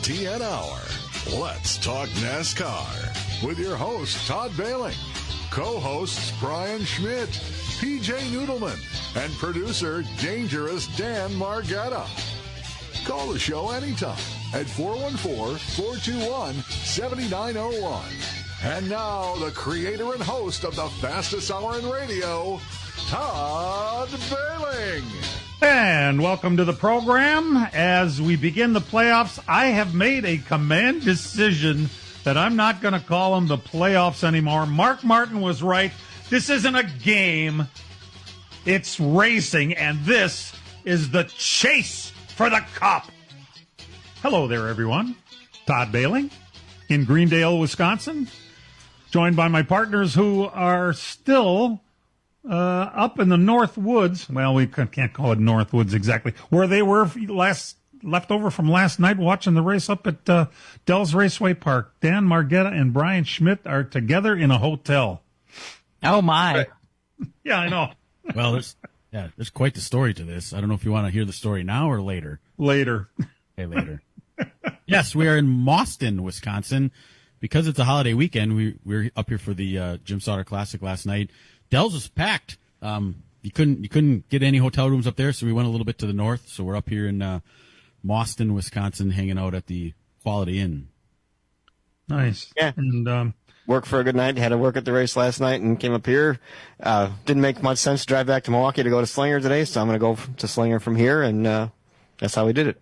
LTN Hour. Let's talk NASCAR with your host, Todd Bailing, co-hosts Brian Schmidt, PJ Noodleman, and producer Dangerous Dan Margetta. Call the show anytime at 414-421-7901. And now, the creator and host of the fastest hour in radio, Todd Bailing. And welcome to the program. As we begin the playoffs, I have made a command decision that I'm not going to call them the playoffs anymore. Mark Martin was right. This isn't a game. It's racing, and this is the chase for the cup. Hello there, everyone. Todd Bailing in Greendale, Wisconsin, joined by my partners who are still up in the North Woods. Well, we can't call it North Woods exactly. Where they were left over from last night watching the race up at Dells Raceway Park. Dan Margetta and Brian Schmidt are together in a hotel. Oh, my. Yeah, I know. Well, there's quite the story to this. I don't know if you want to hear the story now or later. Later. Okay, later. Yes, we are in Mauston, Wisconsin. Because it's a holiday weekend, we're up here for the Jim Sauter Classic last night. Dells was packed. You couldn't get any hotel rooms up there, so we went a little bit to the north. So we're up here in Mauston, Wisconsin, hanging out at the Quality Inn. Nice. Yeah. And worked for a good night. Had to work at the race last night and came up here. Didn't make much sense to drive back to Milwaukee to go to Slinger today, so I'm going to go to Slinger from here, and that's how we did it.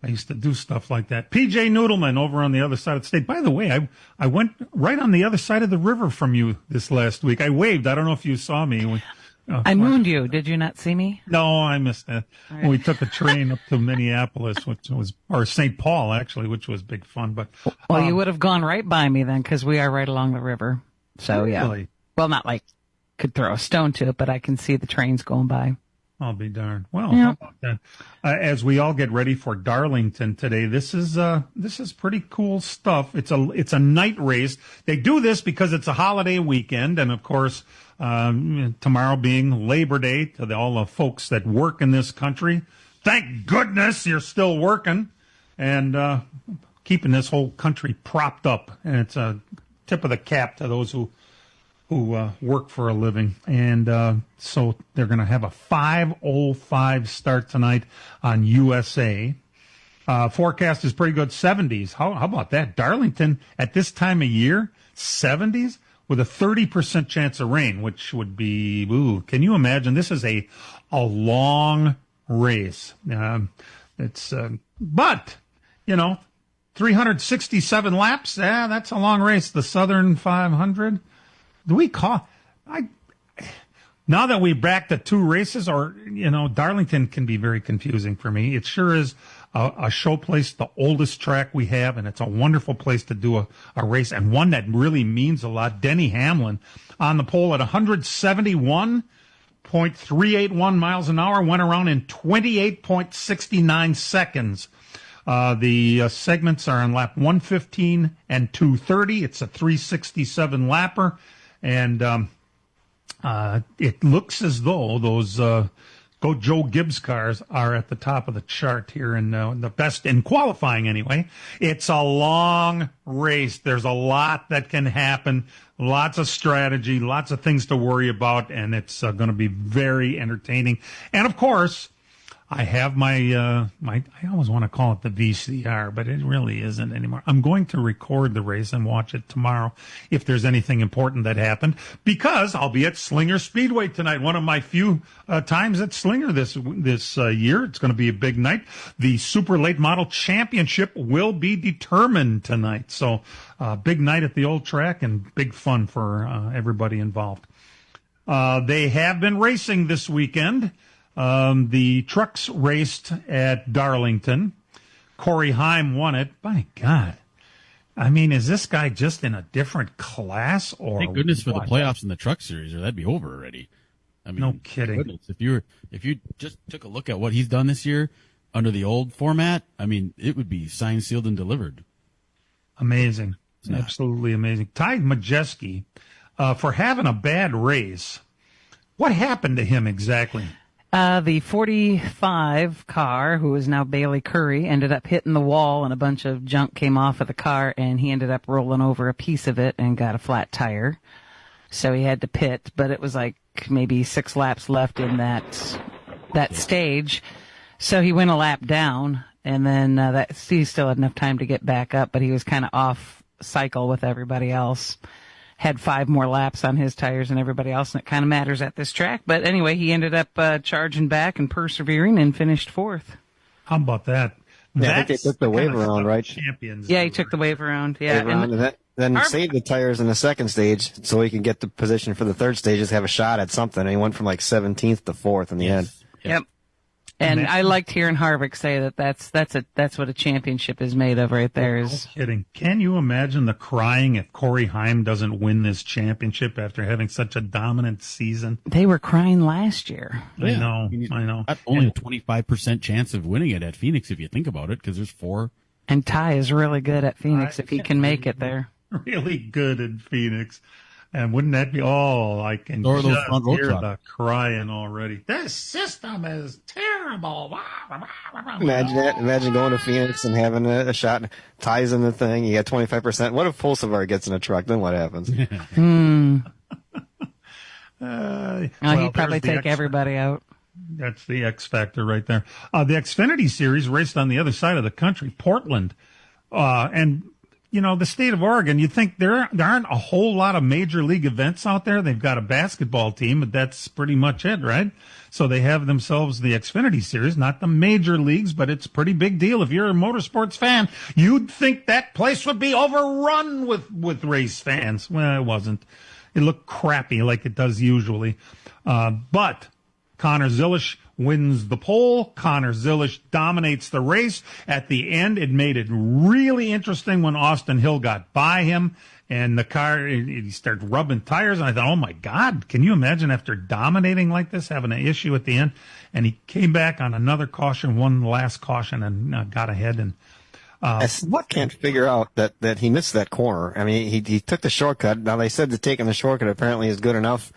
I used to do stuff like that. PJ Noodleman over on the other side of the state. By the way, I went right on the other side of the river from you this last week. I waved. I don't know if you saw me. I mooned you. Did you not see me? No, I missed that. Right. We took a train up to Minneapolis, or St. Paul, actually, which was big fun. But Well, you would have gone right by me then, because we are right along the river. So, yeah. Really? Well, not like could throw a stone to it, but I can see the trains going by. I'll be darned. Well, Yeah. how about that? As we all get ready for Darlington today, this is pretty cool stuff. It's a night race. They do this because it's a holiday weekend, and of course, tomorrow being Labor Day, to all the folks that work in this country, thank goodness you're still working and keeping this whole country propped up. And it's a tip of the cap to those who work for a living. And so they're going to have a 5:05 start tonight on USA. Forecast is pretty good, 70s. How about that? Darlington, at this time of year, 70s, with a 30% chance of rain, which would be, can you imagine? This is a long race. But, 367 laps, that's a long race. The Southern 500. Now that we're back to two races, Darlington can be very confusing for me. It sure is a show place, the oldest track we have, and it's a wonderful place to do a race, and one that really means a lot. Denny Hamlin on the pole at 171.381 miles an hour, went around in 28.69 seconds. The segments are on lap 115 and 230. It's a 367 lapper. And it looks as though those Go Joe Gibbs cars are at the top of the chart here in the best in qualifying anyway. It's a long race. There's a lot that can happen, lots of strategy, lots of things to worry about, and it's going to be very entertaining. And, of course, I have I always want to call it the VCR, but it really isn't anymore. I'm going to record the race and watch it tomorrow if there's anything important that happened, because I'll be at Slinger Speedway tonight, one of my few times at Slinger this year. It's going to be a big night. The Super Late Model Championship will be determined tonight. So big night at the old track and big fun for everybody involved. They have been racing this weekend. The trucks raced at Darlington. Corey Heim won it. My God. I mean, is this guy just in a different class? Or thank goodness for what? the playoffs in the truck series, or that'd be over already. I mean, no kidding. Goodness, if you just took a look at what he's done this year under the old format, I mean, it would be signed, sealed, and delivered. Amazing. Absolutely amazing. Ty Majeski, for having a bad race. What happened to him exactly? The 45 car, who is now Bailey Curry, ended up hitting the wall and a bunch of junk came off of the car and he ended up rolling over a piece of it and got a flat tire. So he had to pit, but it was like maybe 6 laps left in that stage. So he went a lap down and then he still had enough time to get back up, but he was kind of off cycle with everybody else. Had 5 more laps on his tires than everybody else, and it kind of matters at this track. But anyway, he ended up charging back and persevering and finished 4th. How about that? Yeah, I think they took the wave around, right? Champions. Yeah, he took the wave around. Yeah, and then saved the tires in the second stage so he can get the position for the third stage, just have a shot at something. And he went from like 17th to 4th in the end. Yep. And I liked hearing Harvick say that that's what a championship is made of right there. No kidding. Can you imagine the crying if Corey Haim doesn't win this championship after having such a dominant season? They were crying last year. I know. Not only a 25% chance of winning it at Phoenix if you think about it, because there's 4. And Ty is really good at Phoenix if he can make it there. Really good in Phoenix. And wouldn't that be I can Or those just front row hear trucks. the crying already. This system is terrible. Imagine that. Imagine going to Phoenix and having a shot, ties in the thing. You got 25%. What if Pulsivar gets in a truck? Then what happens? He'd probably take everybody out. That's the X factor right there. The Xfinity Series raced on the other side of the country, Portland. And the state of Oregon, you'd think there aren't a whole lot of major league events out there. They've got a basketball team, but that's pretty much it, right? So they have themselves the Xfinity Series, not the major leagues, but it's a pretty big deal. If you're a motorsports fan, you'd think that place would be overrun with race fans. Well, it wasn't. It looked crappy like it does usually. But Connor Zilisch wins the pole. Connor Zilisch dominates the race. At the end, it made it really interesting when Austin Hill got by him and the car, he started rubbing tires. And I thought, oh my God, can you imagine after dominating like this, having an issue at the end? And he came back on another caution, one last caution, and got ahead. And I can't figure out that he missed that corner. I mean, he took the shortcut. Now, they said that taking the shortcut apparently is good enough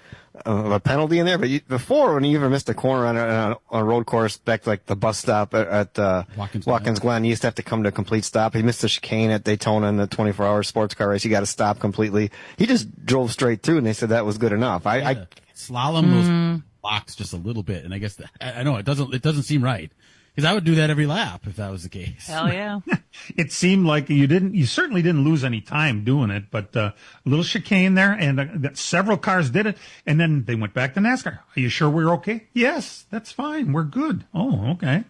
of a penalty in there. But before, when you ever missed a corner on a road course back like the bus stop at Watkins Glen, you used to have to come to a complete stop. He missed the chicane at Daytona in the 24-hour sports car race. You got to stop completely. He just drove straight through, and they said that was good enough. I slalom those blocks just a little bit, and I guess I know it doesn't seem right. Because I would do that every lap if that was the case. Hell yeah. It seemed like you certainly didn't lose any time doing it, but a little chicane there, and several cars did it, and then they went back to NASCAR. Are you sure we're okay? Yes, that's fine. We're good. Oh, okay.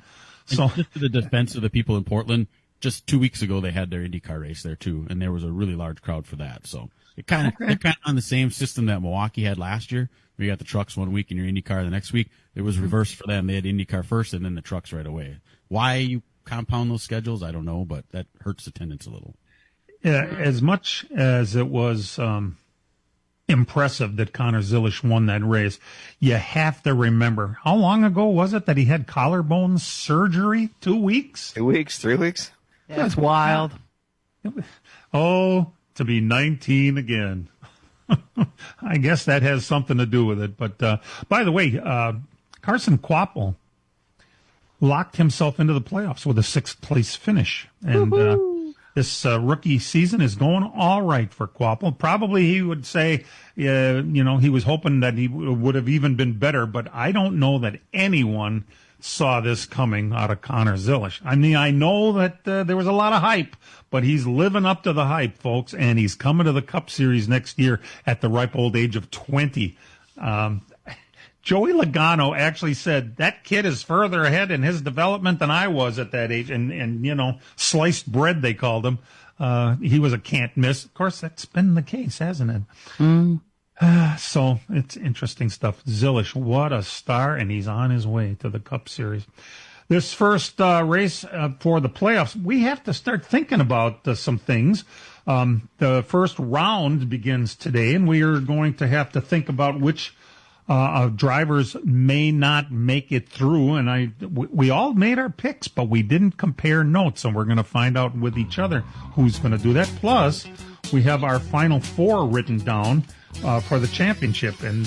So and just to the defense of the people in Portland, just 2 weeks ago they had their IndyCar race there too, and there was a really large crowd for that. So they're kind of on the same system that Milwaukee had last year. You got the trucks one week and your IndyCar the next week. It was reversed for them. They had IndyCar first and then the trucks right away. Why you compound those schedules, I don't know, but that hurts attendance a little. Yeah, as much as it was impressive that Connor Zilisch won that race, you have to remember, how long ago was it that he had collarbone surgery? 2 weeks? 2 weeks, 3 weeks? Yeah, that's wild. Oh, to be 19 again. I guess that has something to do with it. But by the way, Carson Kvapil locked himself into the playoffs with a 6th place finish. And this rookie season is going all right for Kvapil. Probably he would say, he was hoping that he would have even been better. But I don't know that anyone saw this coming out of Connor Zilisch. I mean, I know that there was a lot of hype, but he's living up to the hype, folks, and he's coming to the Cup Series next year at the ripe old age of 20. Joey Logano actually said that kid is further ahead in his development than I was at that age, and sliced bread, they called him. He was a can't miss. Of course, that's been the case, hasn't it? So it's interesting stuff. Zilisch, what a star, and he's on his way to the Cup Series. This first race for the playoffs, we have to start thinking about some things. The first round begins today, and we are going to have to think about which drivers may not make it through. And we all made our picks, but we didn't compare notes, and we're going to find out with each other who's going to do that. Plus, we have our final 4 written down for the championship, and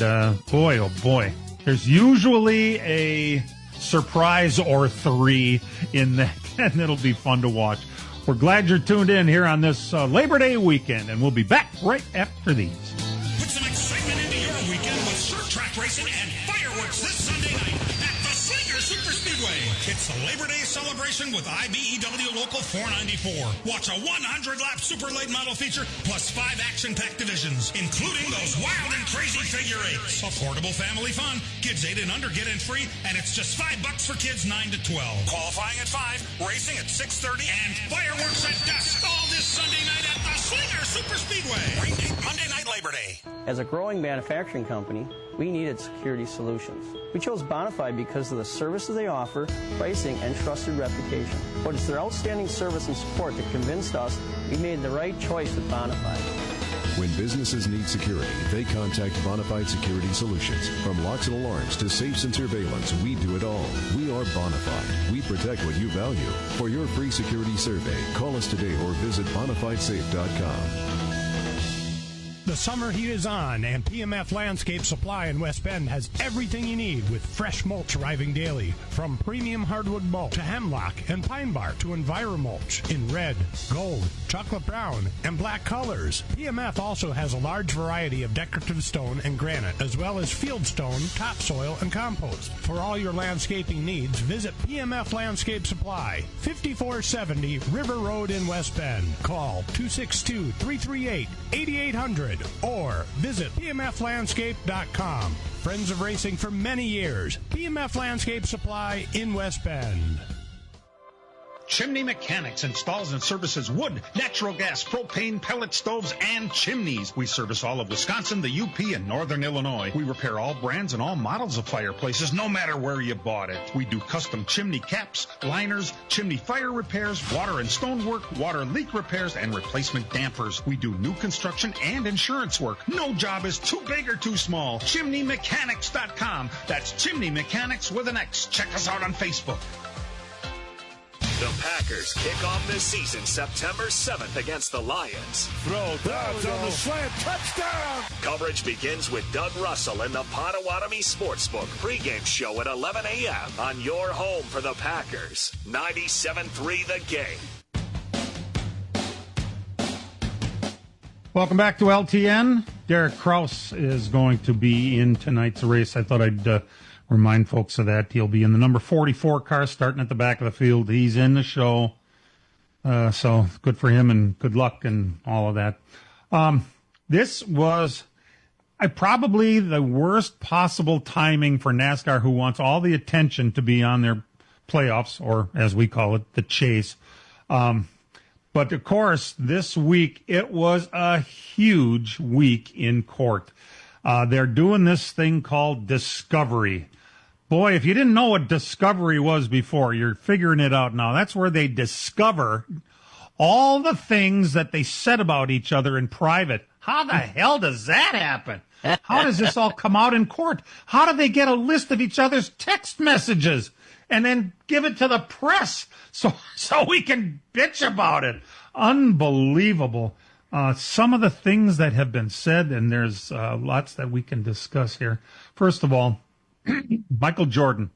boy, oh boy, There's usually a surprise or three in that, and it'll be fun to watch. We're glad you're tuned in here on this Labor Day weekend, and we'll be back right after these. Put some excitement into your weekend with short track racing and fireworks this Sunday night at the Slinger Super Speedway. It's the Labor Day celebration with IBEW Local 494. Watch a 100-lap super late model feature plus 5 action-packed divisions, including those wild and crazy figure eights. Affordable family fun. Kids 8 and under get in free, and it's just $5 for kids 9 to 12. Qualifying at 5, racing at 6:30, and fireworks at dusk. All this Sunday night at the Slinger Super Speedway. Rain date Monday night Labor Day. As a growing manufacturing company, we needed security solutions. We chose Bonafide because of the services they offer, pricing, and trusted reputation. But it's their outstanding service and support that convinced us we made the right choice with Bonafide. When businesses need security, they contact Bonafide Security Solutions. From locks and alarms to safes and surveillance, we do it all. We are Bonafide. We protect what you value. For your free security survey, call us today or visit bonafidesafe.com. The summer heat is on, and PMF Landscape Supply in West Bend has everything you need with fresh mulch arriving daily. From premium hardwood mulch to hemlock and pine bark to EnviroMulch in red, gold, chocolate brown, and black colors. PMF also has a large variety of decorative stone and granite, as well as field stone, topsoil, and compost. For all your landscaping needs, visit PMF Landscape Supply, 5470 River Road in West Bend. Call 262-338-8800. Or visit pmflandscape.com. Friends of racing for many years. PMF Landscape Supply in West Bend. Chimney Mechanics installs and services wood, natural gas, propane, pellet stoves, and chimneys. We service all of Wisconsin, the UP, and Northern Illinois. We repair all brands and all models of fireplaces, no matter where you bought it. We do custom chimney caps, liners, chimney fire repairs, water and stonework, water leak repairs, and replacement dampers. We do new construction and insurance work. No job is too big or too small. ChimneyMechanics.com. That's Chimney Mechanics with an X. Check us out on Facebook. The Packers kick off this season September 7th against the Lions. Throw down on the slant. Touchdown! Coverage begins with Doug Russell in the Potawatomi Sportsbook pregame show at 11 a.m. on your home for the Packers. 97.3 The Game. Welcome back to LTN. Derek Kraus is going to be in tonight's race. I thought I'd remind folks of that. He'll be in the number 44 car starting at the back of the field. He's in the show. So good for him and good luck and all of that. This was probably the worst possible timing for NASCAR, who wants all the attention to be on their playoffs, or as we call it, the chase. But of course, this week, it was a huge week in court. They're doing this thing called discovery. Boy, if you didn't know what discovery was before, you're figuring it out now. That's where they discover all the things that they said about each other in private. How the hell does that happen? How does this all come out in court? How do they get a list of each other's text messages and then give it to the press so we can bitch about it? Unbelievable. Some of the things that have been said, and there's lots that we can discuss here. First of all, Michael Jordan,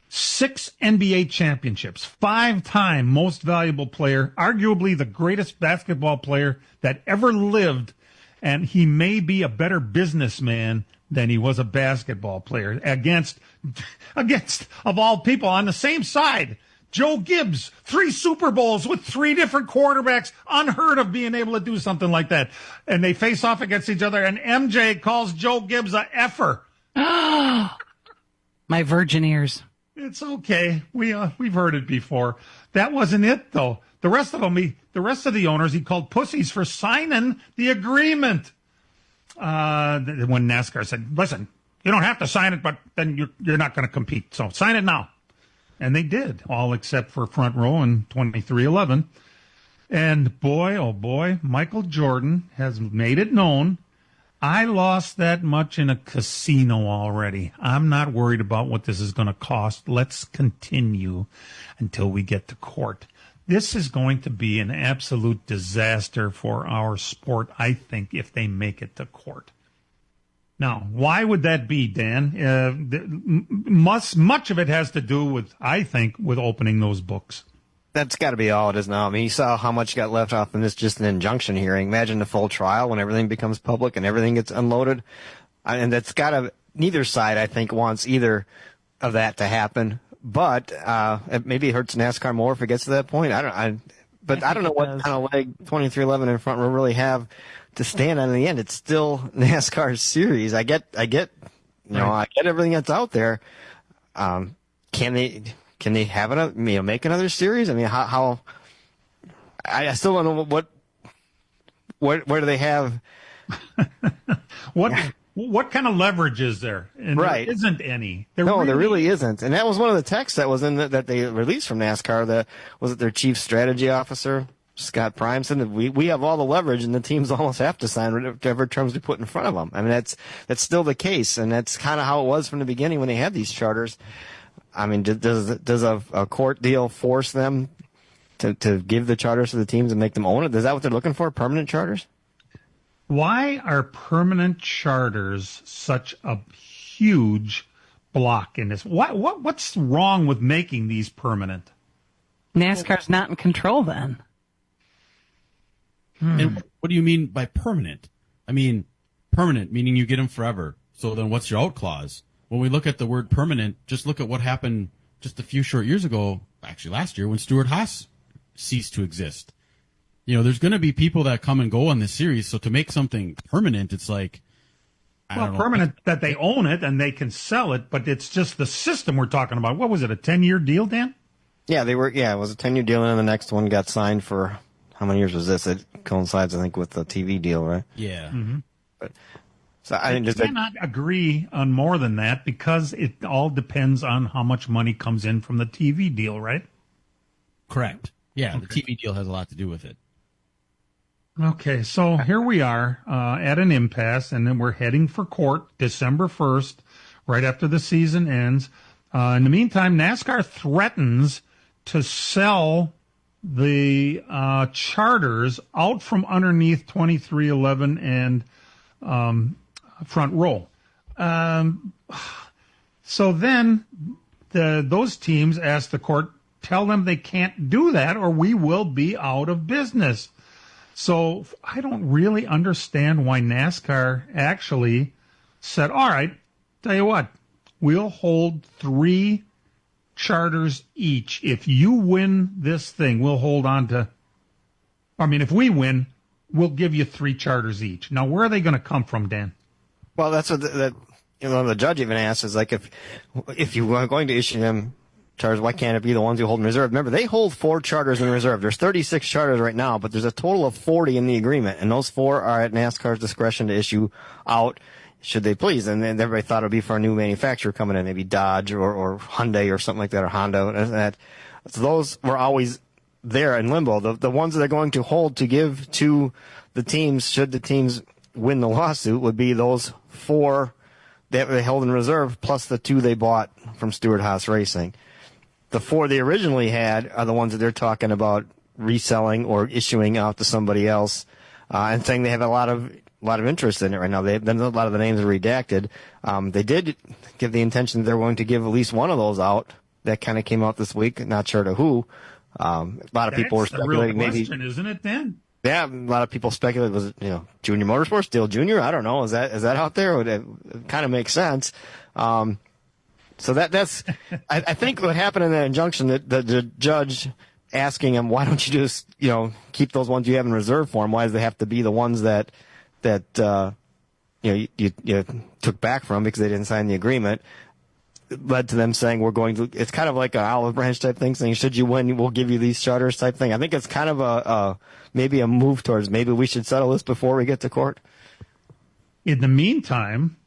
6 NBA championships, 5-time most valuable player, arguably the greatest basketball player that ever lived, and he may be a better businessman than he was a basketball player. Against, of all people, on the same side, Joe Gibbs, 3 Super Bowls with 3 different quarterbacks, unheard of being able to do something like that. And they face off against each other, and MJ calls Joe Gibbs a effer. My virgin ears. It's okay. We've heard it before. That wasn't it, though. The rest of the owners, he called pussies for signing the agreement. When NASCAR said, "Listen, you don't have to sign it, but then you're not going to compete. So sign it now." And they did, all except for front row in 23-11. And boy, oh boy, Michael Jordan has made it known, I lost that much in a casino already. I'm not worried about what this is going to cost. Let's continue until we get to court. This is going to be an absolute disaster for our sport, I think, if they make it to court. Now, why would that be, Dan? Much of it has to do with, I think, with opening those books. That's got to be all it is now. I mean, you saw how much got left off in this just an injunction hearing. Imagine the full trial when everything becomes public and everything gets unloaded. And that's got to, neither side, I think, wants either of that to happen. But maybe it hurts NASCAR more if it gets to that point. I don't know what kind of leg 2311 in front will really have to stand on in the end. It's still NASCAR's series. I get, I get everything that's out there. Can they have make another series? I mean, how I still don't know where do they have what kind of leverage is there? And right. There isn't any. There really isn't. And that was one of the texts that was in that they released from NASCAR. That was it. Their chief strategy officer, Scott Prime, said that we have all the leverage, and the teams almost have to sign whatever terms we put in front of them. I mean, that's still the case, and that's kind of how it was from the beginning when they had these charters. I mean, does a court deal force them to give the charters to the teams and make them own it? Is that what they're looking for? Permanent charters? Why are permanent charters such a huge block in this? What's wrong with making these permanent? NASCAR's not in control then. And what do you mean by permanent? I mean, permanent, meaning you get them forever. So then what's your out clause? When we look at the word permanent, just look at what happened just a few short years ago, actually last year, when Stewart-Haas ceased to exist. You know, there's going to be people that come and go on this series, so to make something permanent, it's like, I don't know. Permanent that they own it and they can sell it, but it's just the system we're talking about. What was it, a 10-year deal, Dan? Yeah, it was a 10-year deal, and then the next one got signed for, how many years was this? It coincides, I think, with the TV deal, right? Yeah. Mm-hmm. But so I cannot agree on more than that because it all depends on how much money comes in from the TV deal, right? Correct. Yeah, Okay. The TV deal has a lot to do with it. Okay, so here we are at an impasse, and then we're heading for court December 1st, right after the season ends. In the meantime, NASCAR threatens to sell the charters out from underneath 2311 and front row. So then those teams ask the court, tell them they can't do that or we will be out of business. So I don't really understand why NASCAR actually said, all right, tell you what, we'll hold 3 charters each. If you win this thing, we'll hold on to, if we win, we'll give you 3 charters each. Now, where are they going to come from, Dan? Well, that's what the judge even asked is like, if you are going to issue them charters, why can't it be the ones you hold in reserve? Remember, they hold 4 charters in reserve. There's 36 charters right now, but there's a total of 40 in the agreement, and those 4 are at NASCAR's discretion to issue out should they please. And then everybody thought it would be for a new manufacturer coming in, maybe Dodge or Hyundai or something like that, or Honda. And that. So those were always there in limbo. The ones that they're going to hold to give to the teams, should the teams win the lawsuit, would be those 4 that they held in reserve plus the 2 they bought from Stewart-Haas Racing. The 4 they originally had are the ones that they're talking about reselling or issuing out to somebody else, and saying they have a lot of interest in it right now. A lot of the names are redacted. They did give the intention that they're going to give at least one of those out. That kind of came out this week. Not sure to who. A lot of people were speculating. That's the real question, isn't it, Dan? Yeah, a lot of people speculated. Was it Junior Motorsports, Dale Junior? I don't know. Is that out there? It kind of makes sense. So that's I think what happened in that injunction, that the judge asking him, why don't you just keep those ones you have in reserve for him? Why does they have to be the ones that you took back from because they didn't sign the agreement? It led to them saying, we're going to. It's kind of like an olive branch type thing, saying, should you win, we'll give you these charters type thing. I think it's kind of maybe a move towards maybe we should settle this before we get to court. In the meantime,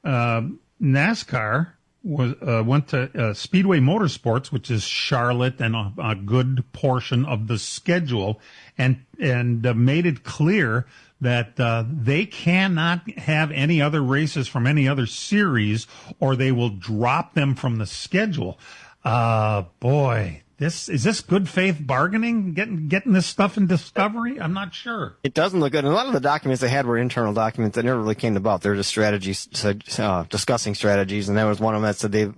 NASCAR went to Speedway Motorsports, which is Charlotte and a good portion of the schedule, and made it clear that they cannot have any other races from any other series or they will drop them from the schedule. Boy, Is this good faith bargaining, getting this stuff in Discovery? I'm not sure. It doesn't look good. And a lot of the documents they had were internal documents that never really came about. They're just strategies, discussing strategies, and there was one of them that said they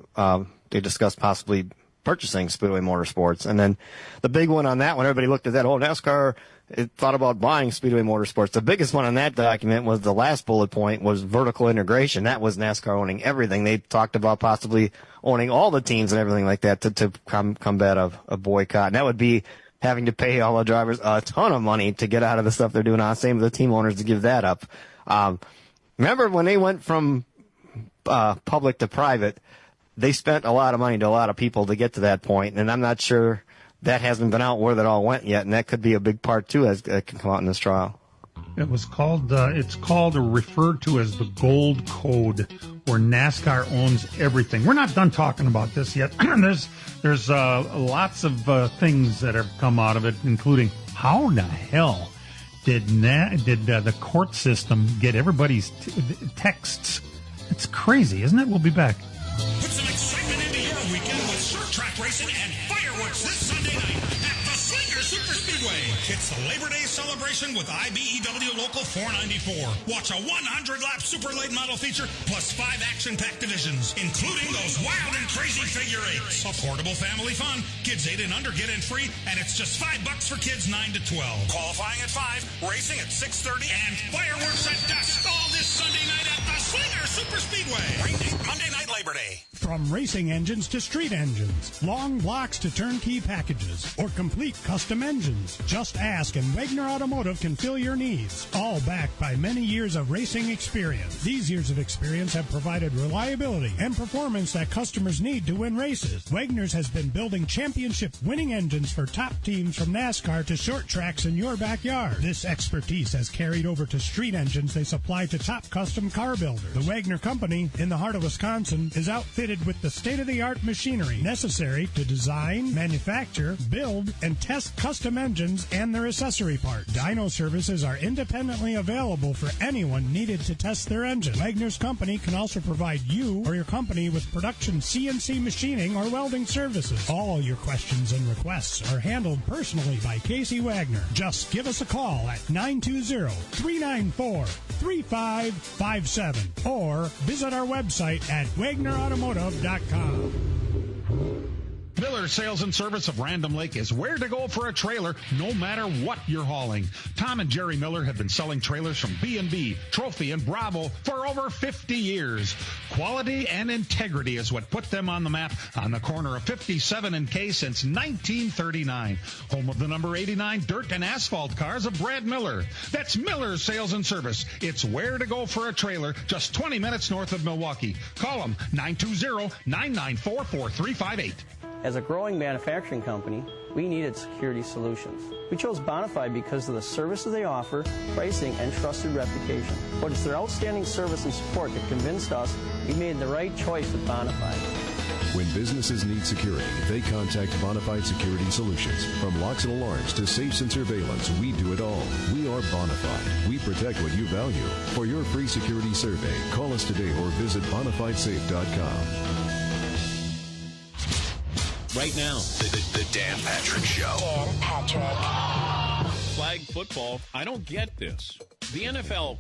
discussed possibly purchasing Speedway Motorsports. And then the big one on that one, everybody looked at that. Oh, NASCAR thought about buying Speedway Motorsports. The biggest one on that document was the last bullet point was vertical integration. That was NASCAR owning everything. They talked about possibly owning all the teams and everything like that to combat a boycott. And that would be having to pay all the drivers a ton of money to get out of the stuff they're doing. Same with the team owners to give that up. Remember when they went from public to private, they spent a lot of money to a lot of people to get to that point, and I'm not sure that hasn't been out where that all went yet, and that could be a big part, too, as it can come out in this trial. It was called, it's called or referred to as the Gold Code, where NASCAR owns everything. We're not done talking about this yet. There's lots of things that have come out of it, including how in the hell did the court system get everybody's texts? It's crazy, isn't it? We'll be back. Put some excitement into your weekend with short track racing and fireworks this Sunday night at the Slinger Superspeedway. It's the Labor Day celebration with IBEW Local 494. Watch a 100-lap super late model feature plus 5 action-packed divisions, including those wild and crazy figure eights. Affordable family fun. Kids 8 and under get in free, and it's just $5 for kids 9 to 12. Qualifying at 5, racing at 6:30, and fireworks at dusk. All this Sunday night at the Slinger Superspeedway. Rain date Monday night Labor Day. From racing engines to street engines, long blocks to turnkey packages, or complete custom engines, just ask and Wagner Automotive can fill your needs. All backed by many years of racing experience. These years of experience have provided reliability and performance that customers need to win races. Wagner's has been building championship-winning engines for top teams from NASCAR to short tracks in your backyard. This expertise has carried over to street engines they supply to top custom car builders. The Wagner Company, in the heart of Wisconsin, is outfitted with the state-of-the-art machinery necessary to design, manufacture, build, and test custom engines and their accessory parts. Dyno services are independently available for anyone needed to test their engine. Wagner's Company can also provide you or your company with production CNC machining or welding services. All your questions and requests are handled personally by Casey Wagner. Just give us a call at 920-394-3557 or visit our website at wagnerautomotive.com. Miller Sales and Service of Random Lake is where to go for a trailer, no matter what you're hauling. Tom and Jerry Miller have been selling trailers from B&B, Trophy, and Bravo for over 50 years. Quality and integrity is what put them on the map on the corner of 57 and K since 1939. Home of the number 89 dirt and asphalt cars of Brad Miller. That's Miller Sales and Service. It's where to go for a trailer, just 20 minutes north of Milwaukee. Call them 920-994-4358. As a growing manufacturing company, we needed security solutions. We chose Bonafide because of the services they offer, pricing, and trusted reputation. But it's their outstanding service and support that convinced us we made the right choice with Bonafide. When businesses need security, they contact Bonafide Security Solutions. From locks and alarms to safes and surveillance, we do it all. We are Bonafide. We protect what you value. For your free security survey, call us today or visit bonafidesafe.com. Right now, the Dan Patrick Show. Dan Patrick. Flag football, I don't get this. The NFL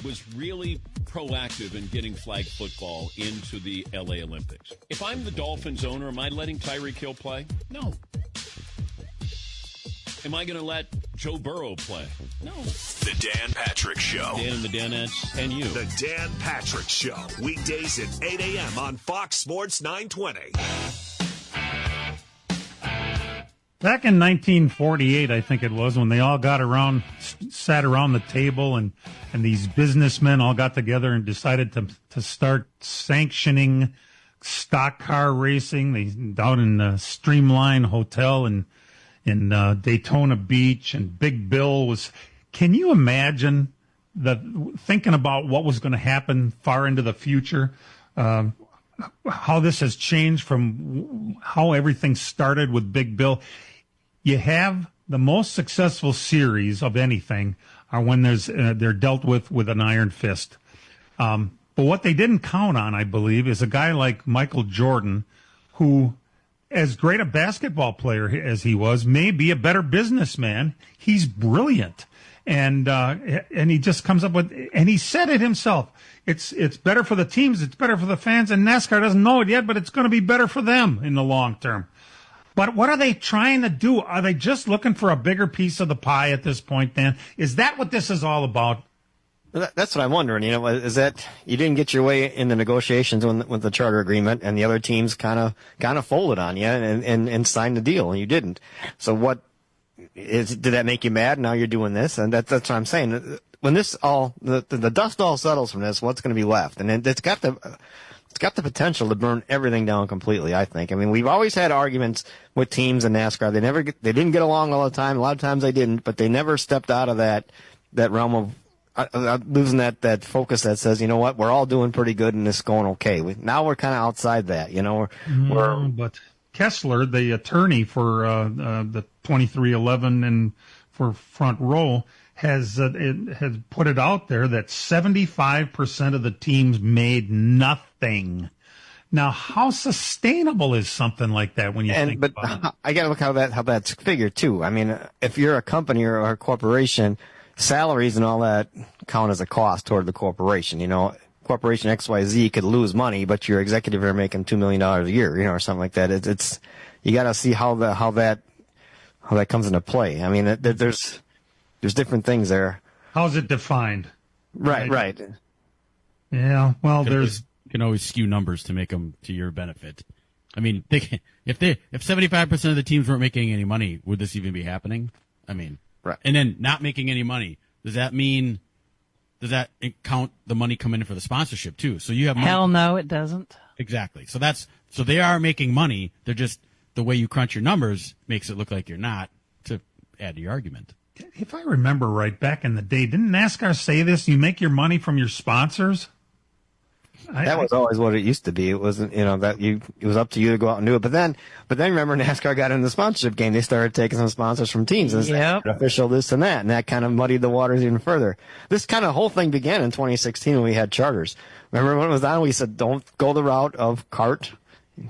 was really proactive in getting flag football into the LA Olympics. If I'm the Dolphins owner, am I letting Tyreek Hill play? No. Am I going to let Joe Burrow play? No. The Dan Patrick Show. Dan and the Danettes and you. The Dan Patrick Show. Weekdays at 8 a.m. on Fox Sports 920. Back in 1948, I think it was, when they all sat around the table, and these businessmen all got together and decided to start sanctioning stock car racing. They down in the Streamline Hotel in Daytona Beach, and Big Bill was. Can you imagine thinking about what was going to happen far into the future? How this has changed from how everything started with Big Bill. You have the most successful series of anything are when they're dealt with an iron fist. But what they didn't count on, I believe, is a guy like Michael Jordan, who as great a basketball player as he was, may be a better businessman. He's brilliant. And he just comes up with, and he said it himself. It's better for the teams. It's better for the fans. And NASCAR doesn't know it yet, but it's going to be better for them in the long term. But what are they trying to do? Are they just looking for a bigger piece of the pie at this point, Dan? Is that what this is all about? That's what I'm wondering. Is that you didn't get your way in the negotiations with the charter agreement, and the other teams kind of folded on you and signed the deal, and you didn't. So did that make you mad? Now you're doing this, and that's what I'm saying. When this the dust all settles from this, what's going to be left? And it's got the potential to burn everything down completely, I think. I mean, we've always had arguments with teams in NASCAR. They didn't get along all the time. A lot of times they didn't, but they never stepped out of that realm of losing that focus that says, you know what, we're all doing pretty good and it's going okay. Now we're kind of outside that, But Kessler, the attorney for the 2311 and for Front Row, has put it out there that 75% of the teams made nothing. Now, how sustainable is something like that when you think about it? I got to look how that's figured too. I mean, if you're a company or a corporation, salaries and all that count as a cost toward the corporation. Corporation XYZ could lose money, but your executive are making $2 million a year, or something like that. It's you got to see how that comes into play. I mean, there's different things there. How's it defined? Right. Yeah, well, You can always skew numbers to make them to your benefit. I mean, if 75% of the teams weren't making any money, would this even be happening? I mean, right. And then not making any money, does that count the money coming in for the sponsorship too? So you have money. Hell no, it doesn't. Exactly. So they are making money. They're just the way you crunch your numbers makes it look like you're not, to add to your argument. If I remember right, back in the day, didn't NASCAR say this? You make your money from your sponsors? That was always what it used to be. It wasn't, it was up to you to go out and do it. But then remember, NASCAR got in the sponsorship game. They started taking some sponsors from teams and official this and that kind of muddied the waters even further. This kind of whole thing began in 2016 when we had charters. Remember when it was on, we said, don't go the route of CART.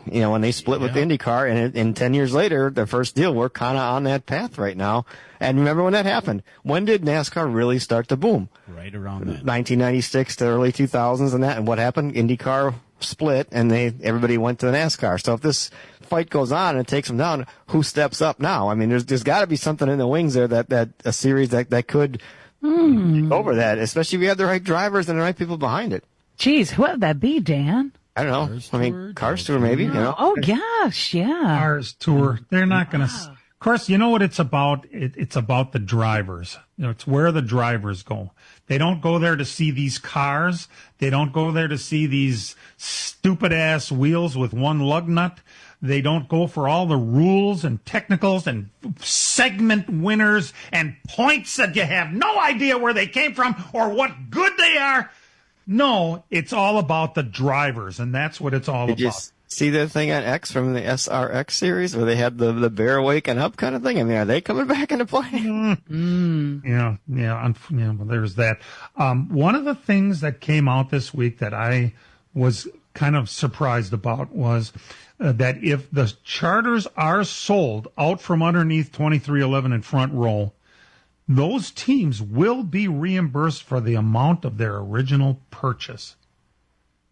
When they split with IndyCar, and 10 years later, their first deal, we're kind of on that path right now. And remember when that happened? When did NASCAR really start to boom? Right around then. 1996 to early 2000s and that. And what happened? IndyCar split, and everybody went to the NASCAR. So if this fight goes on and it takes them down, who steps up now? I mean, there's got to be something in the wings there that a series that could over that, especially if you have the right drivers and the right people behind it. Geez, what would that be, Dan? I don't know. Cars Tour, maybe. Oh gosh, yeah. Cars Tour. They're not going to. Of course, you know what it's about. It's about the drivers. It's where the drivers go. They don't go there to see these cars. They don't go there to see these stupid ass wheels with one lug nut. They don't go for all the rules and technicals and segment winners and points that you have no idea where they came from or what good they are. No, it's all about the drivers, and that's what it's all about. Did you see the thing on X from the SRX series where they had the bear waking up kind of thing? I mean, are they coming back into play? Yeah, well, there's that. One of the things that came out this week that I was kind of surprised about was that if the charters are sold out from underneath 2311 and Front Row, those teams will be reimbursed for the amount of their original purchase.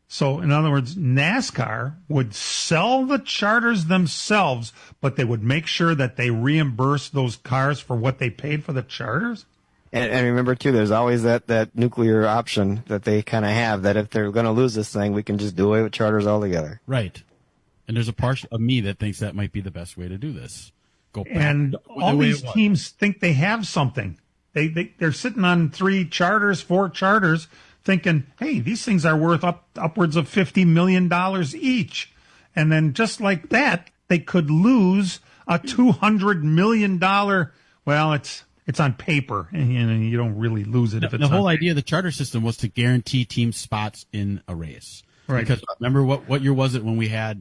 So, in other words, NASCAR would sell the charters themselves, but they would make sure that they reimburse those cars for what they paid for the charters. And remember, too, there's always that nuclear option that they kind of have, that if they're going to lose this thing, we can just do away with charters altogether. Right. And there's a part of me that thinks that might be the best way to do this. And all these teams think they have something. They're sitting on 4 charters, thinking, hey, these things are worth upwards of $50 million each. And then just like that, they could lose a $200 million. Well, it's on paper, and you don't really lose it if it's the whole idea of the charter system was to guarantee team spots in a race. Right. Because remember what year was it when we had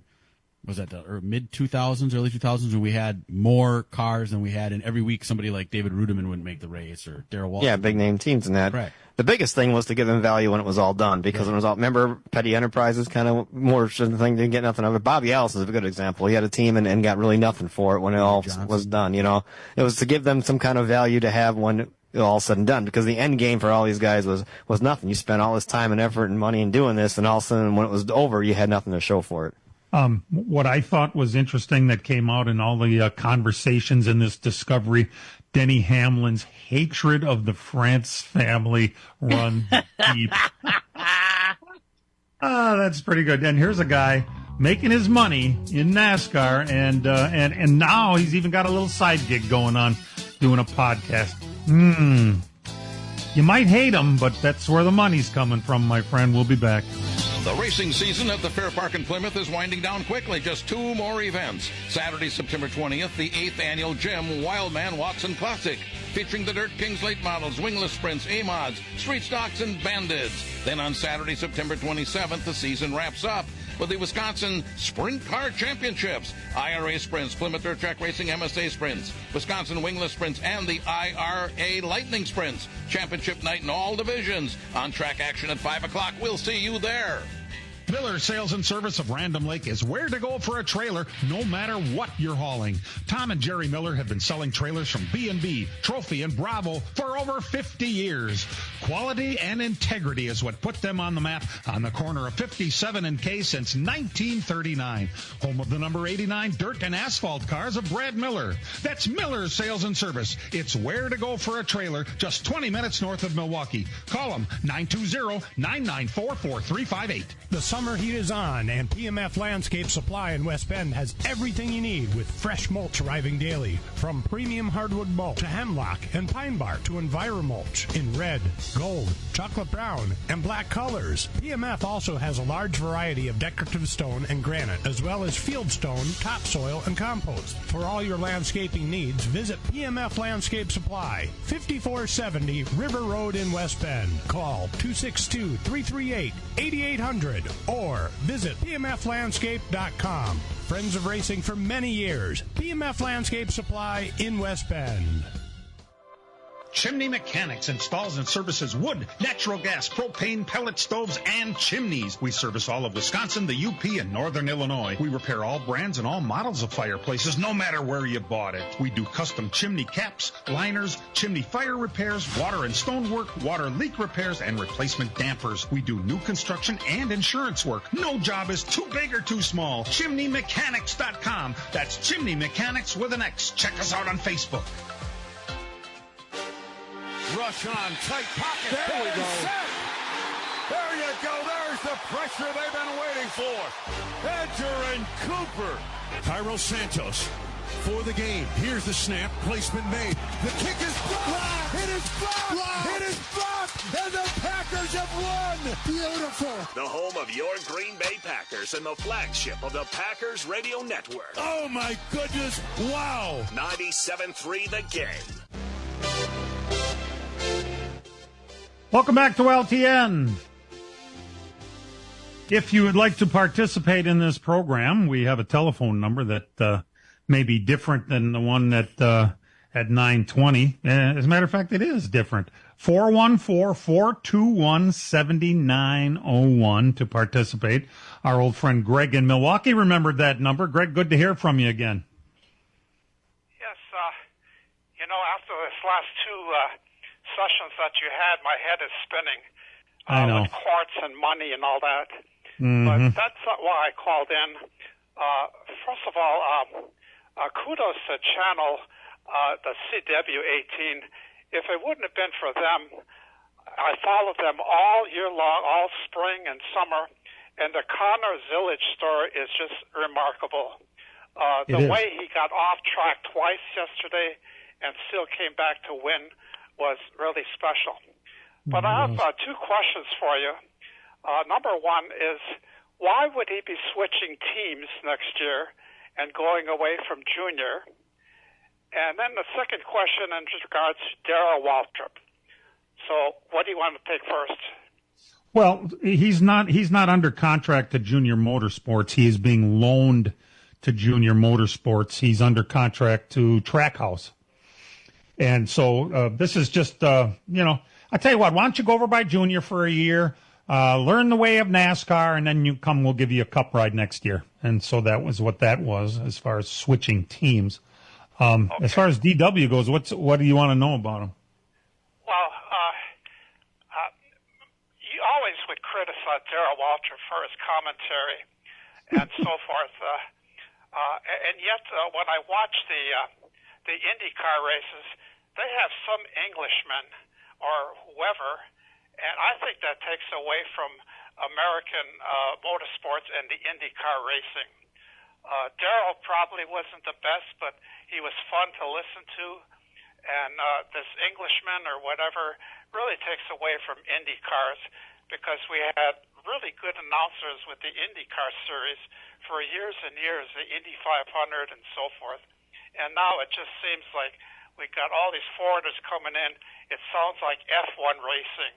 was that the mid 2000s, early 2000s, when we had more cars than we had, and every week somebody like David Rudiman wouldn't make the race, or Darrell Walton. Yeah, big name teams in that. Right. The biggest thing was to give them value when it was all done, because when it was all, remember, Petty Enterprises kind of more the thing, didn't get nothing of it. Bobby Allison is a good example. He had a team and got really nothing for it when it all was done, you know. It was to give them some kind of value to have when it all said and done, because the end game for all these guys was nothing. You spent all this time and effort and money in doing this, and all of a sudden when it was over, you had nothing to show for it. What I thought was interesting that came out in all the conversations in this discovery, Denny Hamlin's hatred of the France family run deep. That's pretty good. And here's a guy making his money in NASCAR, and now he's even got a little side gig going on, doing a podcast. You might hate him, but that's where the money's coming from, my friend. We'll be back. The racing season at the Fair Park in Plymouth is winding down quickly. Just 2 more events. Saturday, September 20th, the 8th annual Jim Wildman Watson Classic, featuring the Dirt Kings late models, wingless sprints, A-mods, street stocks, and bandits. Then on Saturday, September 27th, the season wraps up with the Wisconsin Sprint Car Championships, IRA Sprints, Plymouth Dirt Track Racing MSA Sprints, Wisconsin Wingless Sprints, and the IRA Lightning Sprints. Championship night in all divisions. On-track action at 5 o'clock. We'll see you there. Miller Sales and Service of Random Lake is where to go for a trailer, no matter what you're hauling. Tom and Jerry Miller have been selling trailers from B&B, Trophy, and Bravo for over 50 years. Quality and integrity is what put them on the map on the corner of 57 and K since 1939. Home of the number 89 dirt and asphalt cars of Brad Miller. That's Miller Sales and Service. It's where to go for a trailer, just 20 minutes north of Milwaukee. Call them 920-994-4358. The summer heat is on, and PMF Landscape Supply in West Bend has everything you need with fresh mulch arriving daily. From premium hardwood mulch to hemlock and pine bark to EnviroMulch in red, gold, chocolate brown, and black colors. PMF also has a large variety of decorative stone and granite, as well as field stone, topsoil, and compost. For all your landscaping needs, visit PMF Landscape Supply, 5470 River Road in West Bend. Call 262-338-8800 or visit pmflandscape.com. Friends of racing for many years. PMF Landscape Supply in West Bend. Chimney Mechanics installs and services wood, natural gas, propane, pellet stoves, and chimneys. We service all of Wisconsin, the UP, and Northern Illinois. We repair all brands and all models of fireplaces, no matter where you bought it. We do custom chimney caps, liners, chimney fire repairs, water and stonework, water leak repairs, and replacement dampers. We do new construction and insurance work. No job is too big or too small. ChimneyMechanics.com. That's Chimney Mechanics with an X. Check us out on Facebook. Rush on, tight pocket. There we go. Set. There you go. There's the pressure they've been waiting for. Edger and Cooper. Cairo Santos for the game. Here's the snap. Placement made. The kick is blocked. It is blocked. It is blocked. And the Packers have won. Beautiful. The home of your Green Bay Packers and the flagship of the Packers Radio Network. Oh, my goodness. Wow. 97.3 The Game. Welcome back to LTN. If you would like to participate in this program, we have a telephone number that may be different than the one that at 920. As a matter of fact, it is different. 414-421-7901 to participate. Our old friend Greg in Milwaukee remembered that number. Greg, good to hear from you again. Yes, after this last two sessions that you had, my head is spinning. I know. With courts and money and all that. Mm-hmm. But that's not why I called in. First of all, kudos to channel the CW18. If it wouldn't have been for them, I followed them all year long, all spring and summer, and the Connor Zillage story is just remarkable. The way he got off track twice yesterday and still came back to win was really special. But I have two questions for you. Number one is, why would he be switching teams next year and going away from Junior? And then the second question in regards to Darrell Waltrip. So what do you want to take first? Well, he's not under contract to Junior Motorsports. He is being loaned to Junior Motorsports. He's under contract to Trackhouse. And so this is just, I tell you what, why don't you go over by Junior for a year, learn the way of NASCAR, and then we'll give you a cup ride next year. And so that was what that was as far as switching teams. As far as DW goes, what do you want to know about him? Well, you always would criticize Darrell Waltrip for his commentary and so forth. And yet, when I watch the IndyCar races, they have some Englishmen or whoever, and I think that takes away from American motorsports and the IndyCar racing. Darrell probably wasn't the best, but he was fun to listen to, and this Englishman or whatever really takes away from IndyCars, because we had really good announcers with the IndyCar series for years and years, the Indy 500 and so forth. And now it just seems like we got all these foreigners coming in. It sounds like F1 racing.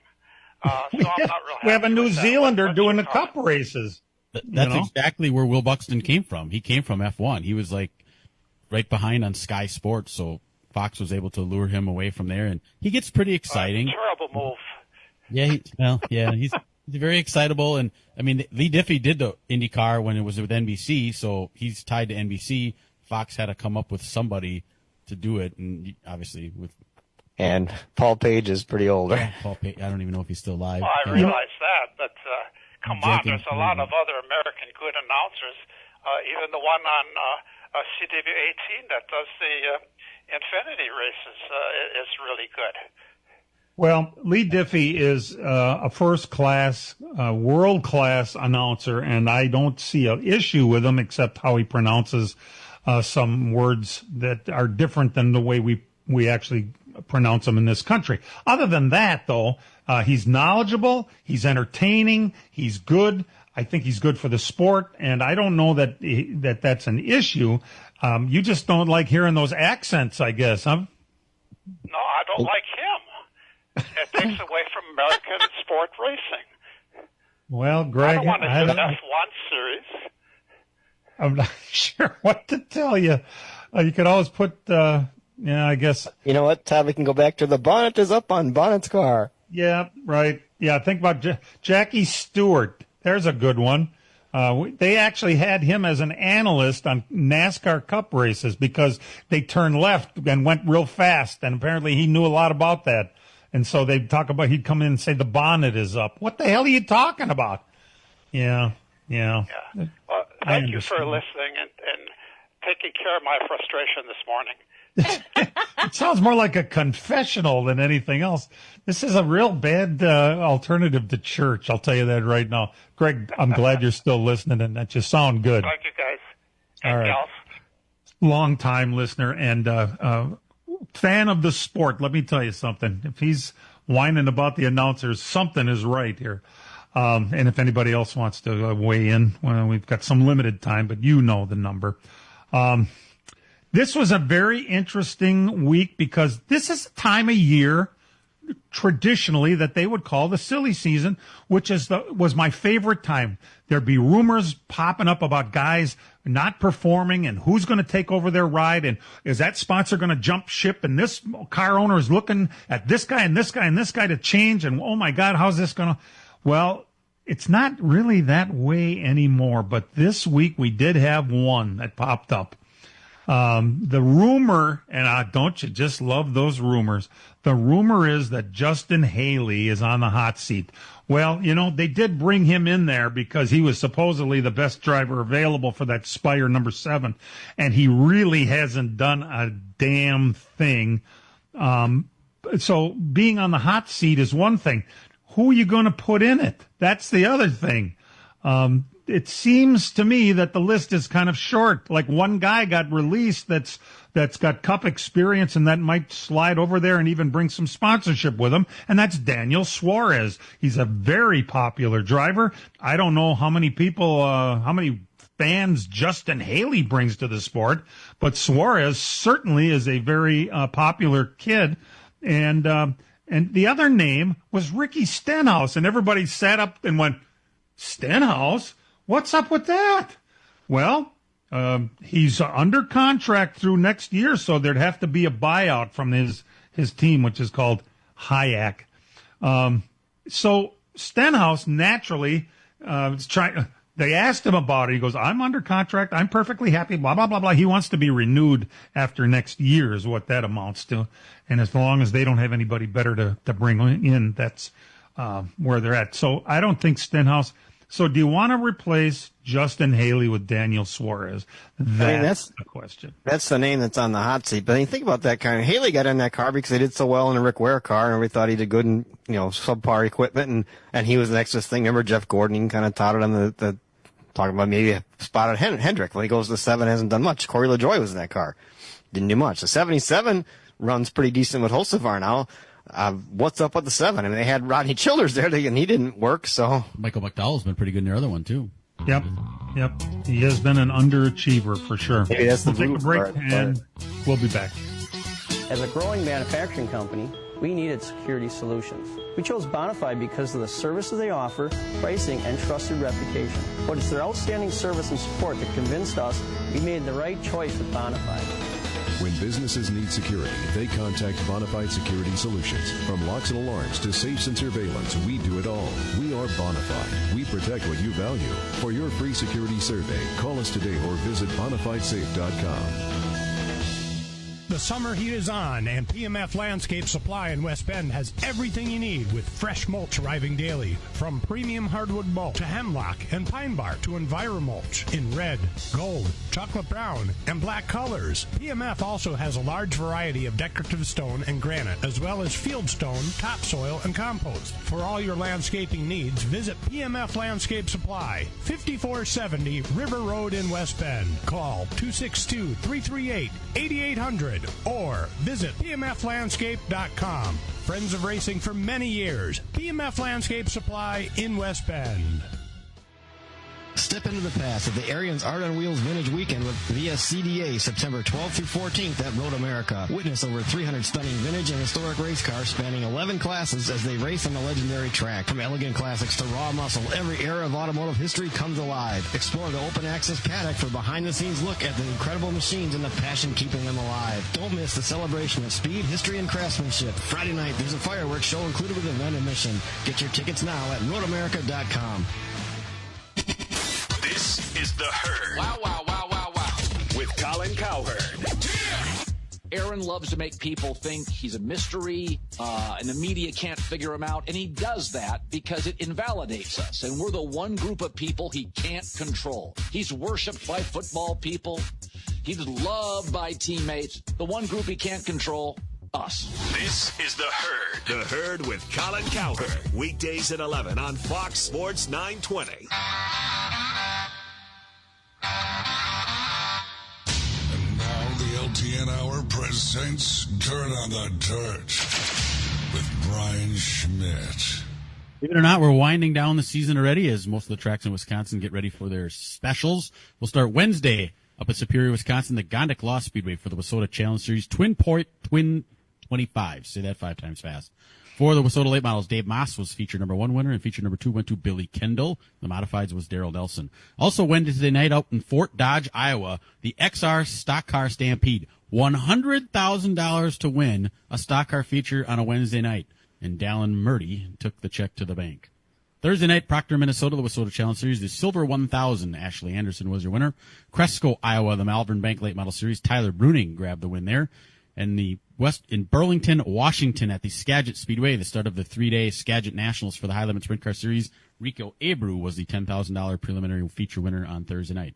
So I'm not real happy we have a New with that. Zealander doing the cup races. That's exactly where Will Buxton came from. He came from F1. He was like right behind on Sky Sports, so Fox was able to lure him away from there, and he gets pretty exciting. Terrible move. Yeah, he's very excitable, and I mean Lee Diffie did the IndyCar when it was with NBC, so he's tied to NBC. Fox had to come up with somebody to do it, and obviously with. And Paul Page is pretty old. Yeah, Paul Page. I don't even know if he's still alive. Well, I realize that, but come on, there's a lot of other American good announcers. Even the one on CW18 that does the Infinity races is really good. Well, Lee Diffie is a first-class, world-class announcer, and I don't see an issue with him except how he pronounces some words that are different than the way we actually pronounce them in this country. Other than that, though, he's knowledgeable, he's entertaining, he's good. I think he's good for the sport, and I don't know that that's an issue. You just don't like hearing those accents, I guess, huh? No, I don't like him. It takes away from American sport racing. Well, Greg, I don't want to do F1 series. I'm not sure what to tell you. You could always put, I guess. You know what, Todd? We can go back to the bonnet is up on Bonnet's car. Yeah, right. Yeah, think about Jackie Stewart. There's a good one. They actually had him as an analyst on NASCAR Cup races because they turned left and went real fast, and apparently he knew a lot about that. And so they'd talk about, he'd come in and say, the bonnet is up. What the hell are you talking about? Yeah. Well, thank you for listening and taking care of my frustration this morning. It sounds more like a confessional than anything else. This is a real bad alternative to church. I'll tell you that right now. Greg, I'm glad you're still listening, and that you sound good. Thank you, guys. All right. Long-time listener and fan of the sport. Let me tell you something. If he's whining about the announcers, something is right here. And if anybody else wants to weigh in, well, we've got some limited time, but you know the number. This was a very interesting week because this is a time of year traditionally that they would call the silly season, which was my favorite time. There'd be rumors popping up about guys not performing and who's going to take over their ride, and is that sponsor going to jump ship, and this car owner is looking at this guy and this guy and this guy to change, and oh my God, how's this going to... Well, it's not really that way anymore, but this week we did have one that popped up. The rumor, and don't you just love those rumors? The rumor is that Justin Haley is on the hot seat. Well, they did bring him in there because he was supposedly the best driver available for that Spire number 7, and he really hasn't done a damn thing. So being on the hot seat is one thing. Who are you going to put in it? That's the other thing. It seems to me that the list is kind of short. Like one guy got released that's got Cup experience and that might slide over there and even bring some sponsorship with him, and that's Daniel Suarez. He's a very popular driver. I don't know how many people, how many fans Justin Haley brings to the sport, but Suarez certainly is a very popular kid. And the other name was Ricky Stenhouse, and everybody sat up and went, Stenhouse? What's up with that? Well, He's under contract through next year, so there'd have to be a buyout from his team, which is called Hayek. So Stenhouse naturally is trying. They asked him about it. He goes, "I'm under contract. I'm perfectly happy." Blah blah blah blah. He wants to be renewed after next year, is what that amounts to. And as long as they don't have anybody better to bring in, that's where they're at. So I don't think Stenhouse. So do you want to replace Justin Haley with Daniel Suarez? That's the question. That's the name that's on the hot seat. But you think about that car. Haley got in that car because they did so well in the Rick Ware car, and we thought he did good in, subpar equipment, and he was the next thing. Remember Jeff Gordon kind of touted him the talking about maybe a spot on Hendrick. When he goes to the 7, hasn't done much. Corey LaJoie was in that car. Didn't do much. The 77 runs pretty decent with Hocevar now. What's up with the 7? I mean, they had Rodney Childers there, and he didn't work, so. Michael McDowell's been pretty good in their other one, too. Yep. He has been an underachiever for sure. Maybe that's we'll take a break, and we'll be back. As a growing manufacturing company, we needed security solutions. We chose Bonafide because of the services they offer, pricing, and trusted reputation. But it's their outstanding service and support that convinced us we made the right choice with Bonafide. When businesses need security, they contact Bonafide Security Solutions. From locks and alarms to safes and surveillance, we do it all. We are Bonafide. We protect what you value. For your free security survey, call us today or visit bonafidesafe.com. The summer heat is on, and PMF Landscape Supply in West Bend has everything you need with fresh mulch arriving daily. From premium hardwood mulch to hemlock and pine bark to EnviroMulch in red, gold, chocolate brown, and black colors. PMF also has a large variety of decorative stone and granite, as well as field stone, topsoil, and compost. For all your landscaping needs, visit PMF Landscape Supply, 5470 River Road in West Bend. Call 262-338-8800. Or visit pmflandscape.com. Friends of racing for many years. PMF Landscape Supply in West Bend. Step into the past at the Arians Art on Wheels Vintage Weekend with VSCDA September 12th through 14th at Road America. Witness over 300 stunning vintage and historic race cars spanning 11 classes as they race on the legendary track. From elegant classics to raw muscle, every era of automotive history comes alive. Explore the open access paddock for behind-the-scenes look at the incredible machines and the passion keeping them alive. Don't miss the celebration of speed, history, and craftsmanship. Friday night, there's a fireworks show included with event admission. Get your tickets now at roadamerica.com. This is The Herd. Wow, wow, wow, wow, wow. With Colin Cowherd. Aaron loves to make people think he's a mystery, and the media can't figure him out. And he does that because it invalidates us. And we're the one group of people he can't control. He's worshipped by football people. He's loved by teammates. The one group he can't control, us. This is The Herd. The Herd with Colin Cowherd. Weekdays at 11 on Fox Sports 920. And now the LTN Hour presents Dirt on the Dirt with Brian Schmidt. Believe it or not, we're winding down the season already as most of the tracks in Wisconsin get ready for their specials. We'll start Wednesday up at Superior, Wisconsin, the Gondik Law Speedway for the Wissota Challenge Series Twin 25. Say that 5 times fast. For the Wissota Late Models, Dave Moss was feature number 1 winner, and feature number 2 went to Billy Kendall. The modifieds was Daryl Nelson. Also Wednesday night out in Fort Dodge, Iowa, the XR Stock Car Stampede. $100,000 to win a stock car feature on a Wednesday night. And Dallin Murdy took the check to the bank. Thursday night, Proctor, Minnesota, the Wissota Challenge Series, the Silver 1000. Ashley Anderson was your winner. Cresco, Iowa, the Malvern Bank Late Model Series. Tyler Bruning grabbed the win there. And the West in Burlington, Washington at the Skagit Speedway, the start of the 3-day Skagit Nationals for the High Limit Sprint Car Series. Rico Abreu was the $10,000 preliminary feature winner on Thursday night.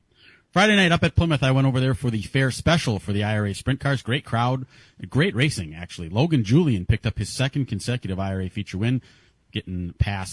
Friday night up at Plymouth, I went over there for the fair special for the IRA Sprint Cars. Great crowd, great racing, actually. Logan Julian picked up his second consecutive IRA feature win, getting a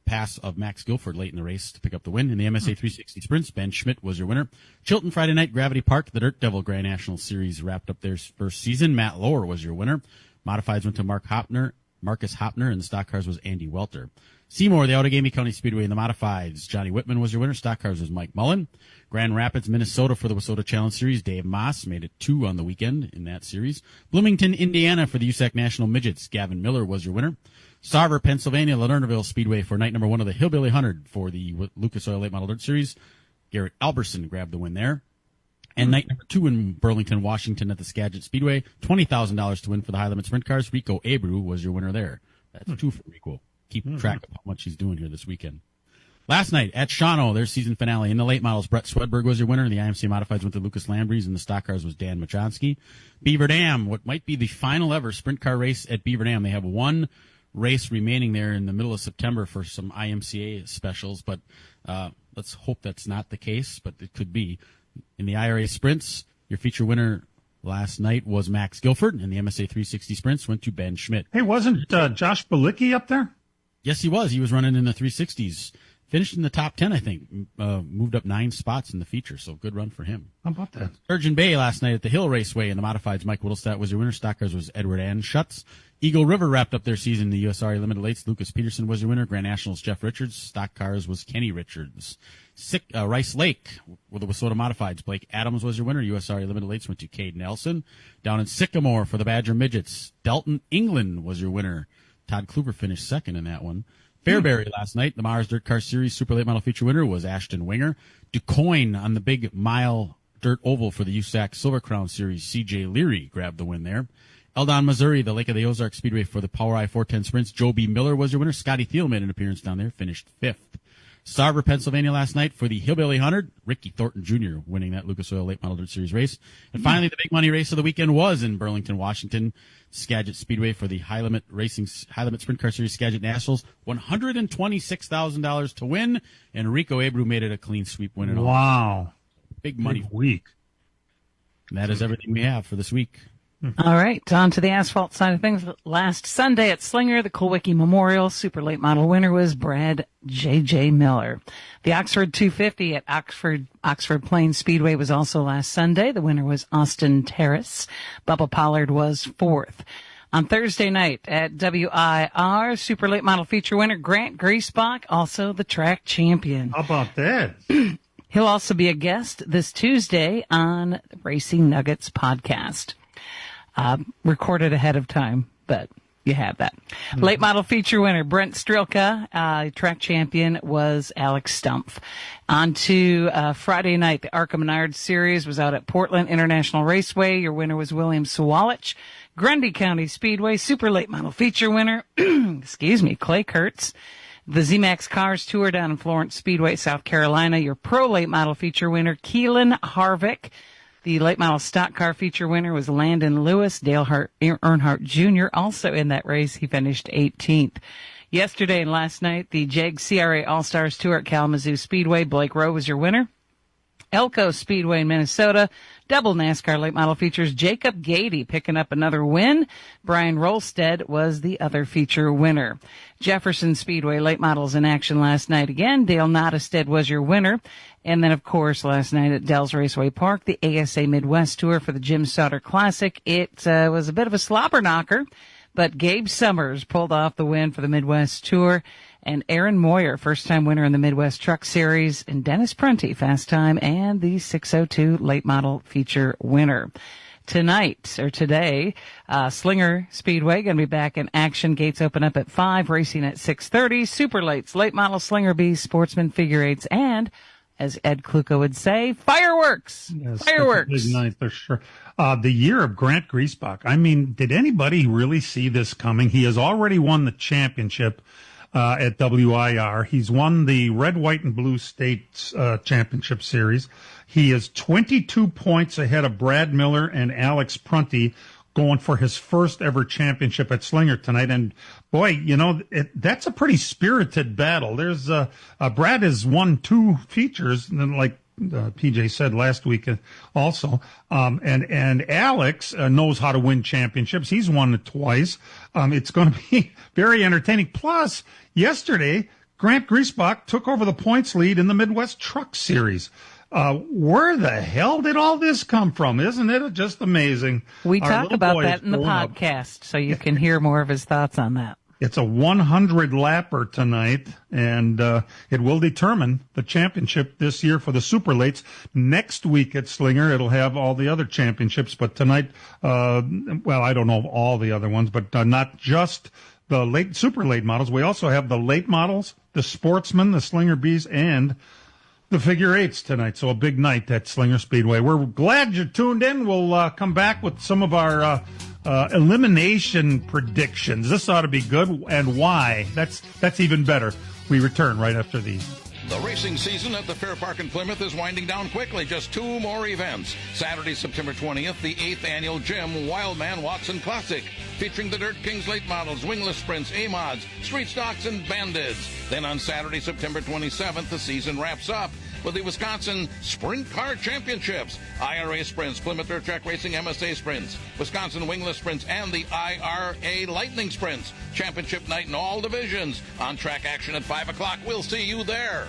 pass of Max Guilford late in the race to pick up the win. In the MSA 360 Sprints, Ben Schmidt was your winner. Chilton Friday night, Gravity Park, the Dirt Devil Grand National Series wrapped up their first season. Matt Lower was your winner. Modifieds went to Marcus Hopner, and the stock cars was Andy Welter. Seymour, the Outagamie County Speedway in the modifieds, Johnny Whitman was your winner. Stock cars was Mike Mullen. Grand Rapids, Minnesota for the Wissota Challenge Series, Dave Moss made it 2 on the weekend in that series. Bloomington, Indiana for the USAC National Midgets, Gavin Miller was your winner. Sarver, Pennsylvania, Lernerville Speedway for night number 1 of the Hillbilly 100 for the Lucas Oil Late Model Dirt Series. Garrett Alberson grabbed the win there. And night number 2 in Burlington, Washington at the Skagit Speedway, $20,000 to win for the high limit sprint cars. Rico Abreu was your winner there. That's 2 for Rico. Keep track of how much he's doing here this weekend. Last night at Shawano, their season finale. In the late models, Brett Swedberg was your winner. The IMC Modifieds went to Lucas Lambries, and the stock cars was Dan Machonsky. Beaver Dam, what might be the final ever sprint car race at Beaver Dam. They have one race remaining there in the middle of September for some IMCA specials, but let's hope that's not the case, but it could be. In the IRA sprints, your feature winner last night was Max Guilford, and the MSA 360 sprints went to Ben Schmidt. Hey, wasn't Josh Balicki up there? Yes, he was. He was running in the 360s. Finished in the top 10, I think. Moved up 9 spots in the feature, so good run for him. How about that? Sturgeon Bay last night at the Hill Raceway in the Modifieds. Mike Whittlestat was your winner. Stock cars was Edward Anschutz. Eagle River wrapped up their season in the USRA Limited Lates. Lucas Peterson was your winner. Grand Nationals Jeff Richards. Stock cars was Kenny Richards. Rice Lake with the Wissota Modifieds. Blake Adams was your winner. USRA Limited Lates went to Cade Nelson. Down in Sycamore for the Badger Midgets, Delton England was your winner. Todd Kluber finished second in that one. Fairbury last night, the Mars Dirt Car Series Super Late Model feature winner was Ashton Winger. DuQuoin on the big mile dirt oval for the USAC Silver Crown Series, CJ Leary grabbed the win there. Eldon, Missouri, the Lake of the Ozarks Speedway for the Power I 410 Sprints, Joe B. Miller was your winner. Scotty Thiel made an appearance down there, finished 5th. Starver, Pennsylvania last night for the Hillbilly 100, Ricky Thornton Jr. winning that Lucas Oil Late Model Dirt Series race. And finally, the big money race of the weekend was in Burlington, Washington, Skagit Speedway for the High Limit Sprint Car Series Skagit Nationals, $126,000 to win, and Rico Abreu made it a clean sweep win it all. Wow. Big money. Big week. And that is everything we have for this week. All right, on to the asphalt side of things. Last Sunday at Slinger, the Kulwicki Memorial Super Late Model winner was Brad J.J. Miller. The Oxford 250 at Oxford Plains Speedway was also last Sunday. The winner was Austin Terrace. Bubba Pollard was 4th. On Thursday night at WIR, Super Late Model feature winner Grant Griesbach, also the track champion. How about that? He'll also be a guest this Tuesday on the Racing Nuggets podcast. Recorded ahead of time, but you have that. Mm-hmm. Late model feature winner Brent Strilka, track champion was Alex Stumpf. On to Friday night, the Arca Menard Series was out at Portland International Raceway. Your winner was William Sawalich. Grundy County Speedway Super Late Model feature winner, Clay Kurtz. The ZMAX Cars Tour down in Florence Speedway, South Carolina. Your Pro Late Model feature winner Keelan Harvick. The late model stock car feature winner was Landon Lewis. Dale Earnhardt Jr. also in that race. He finished 18th. Yesterday and last night, the JEG CRA All-Stars Tour at Kalamazoo Speedway. Blake Rowe was your winner. Elko Speedway in Minnesota. Double NASCAR late model features Jacob Gady picking up another win. Brian Rolstead was the other feature winner. Jefferson Speedway late models in action last night again. Dale Nottestead was your winner. And then, of course, last night at Dells Raceway Park, the ASA Midwest Tour for the Jim Sauter Classic. It was a bit of a slobber knocker, but Gabe Summers pulled off the win for the Midwest Tour. And Aaron Moyer, first-time winner in the Midwest Truck Series, and Dennis Prunty, fast time, and the 602 late model feature winner. Today, Slinger Speedway going to be back in action. Gates open up at 5, racing at 6:30. Super Lates, late model Slinger B, Sportsman Figure Eights, and, as Ed Kluka would say, fireworks. Yes, fireworks. Big night for sure. The year of Grant Griesbach. I mean, did anybody really see this coming? He has already won the championship at WIR. He's won the Red, White, and Blue States Championship Series. He is 22 points ahead of Brad Miller and Alex Prunty, going for his first ever championship at Slinger tonight. And boy, that's a pretty spirited battle. There's Brad has won 2 features, and like PJ said last week also. And Alex knows how to win championships. He's won it twice. It's going to be very entertaining. Plus, yesterday, Grant Griesbach took over the points lead in the Midwest Truck Series. Where the hell did all this come from? Isn't it just amazing? We talk about that in the podcast, so you can hear more of his thoughts on that. It's a 100-lapper tonight, and it will determine the championship this year for the Super Lates. Next week at Slinger, it'll have all the other championships, but tonight, I don't know all the other ones, but not just the super late models. We also have the late models, the Sportsman, the Slinger Bs, and the figure eights tonight, so a big night at Slinger Speedway. We're glad you tuned in. We'll come back with some of our elimination predictions. This ought to be good, and why. That's even better. We return right after these. The racing season at the Fair Park in Plymouth is winding down quickly. Just 2 more events. Saturday, September 20th, the 8th annual Jim Wildman Watson Classic, featuring the Dirt Kings late models, wingless sprints, A-mods, street stocks, and bandits. Then on Saturday, September 27th, the season wraps up with the Wisconsin Sprint Car Championships, IRA Sprints, Plymouth Dirt Track Racing MSA Sprints, Wisconsin Wingless Sprints, and the IRA Lightning Sprints. Championship night in all divisions. On-track action at 5 o'clock. We'll see you there.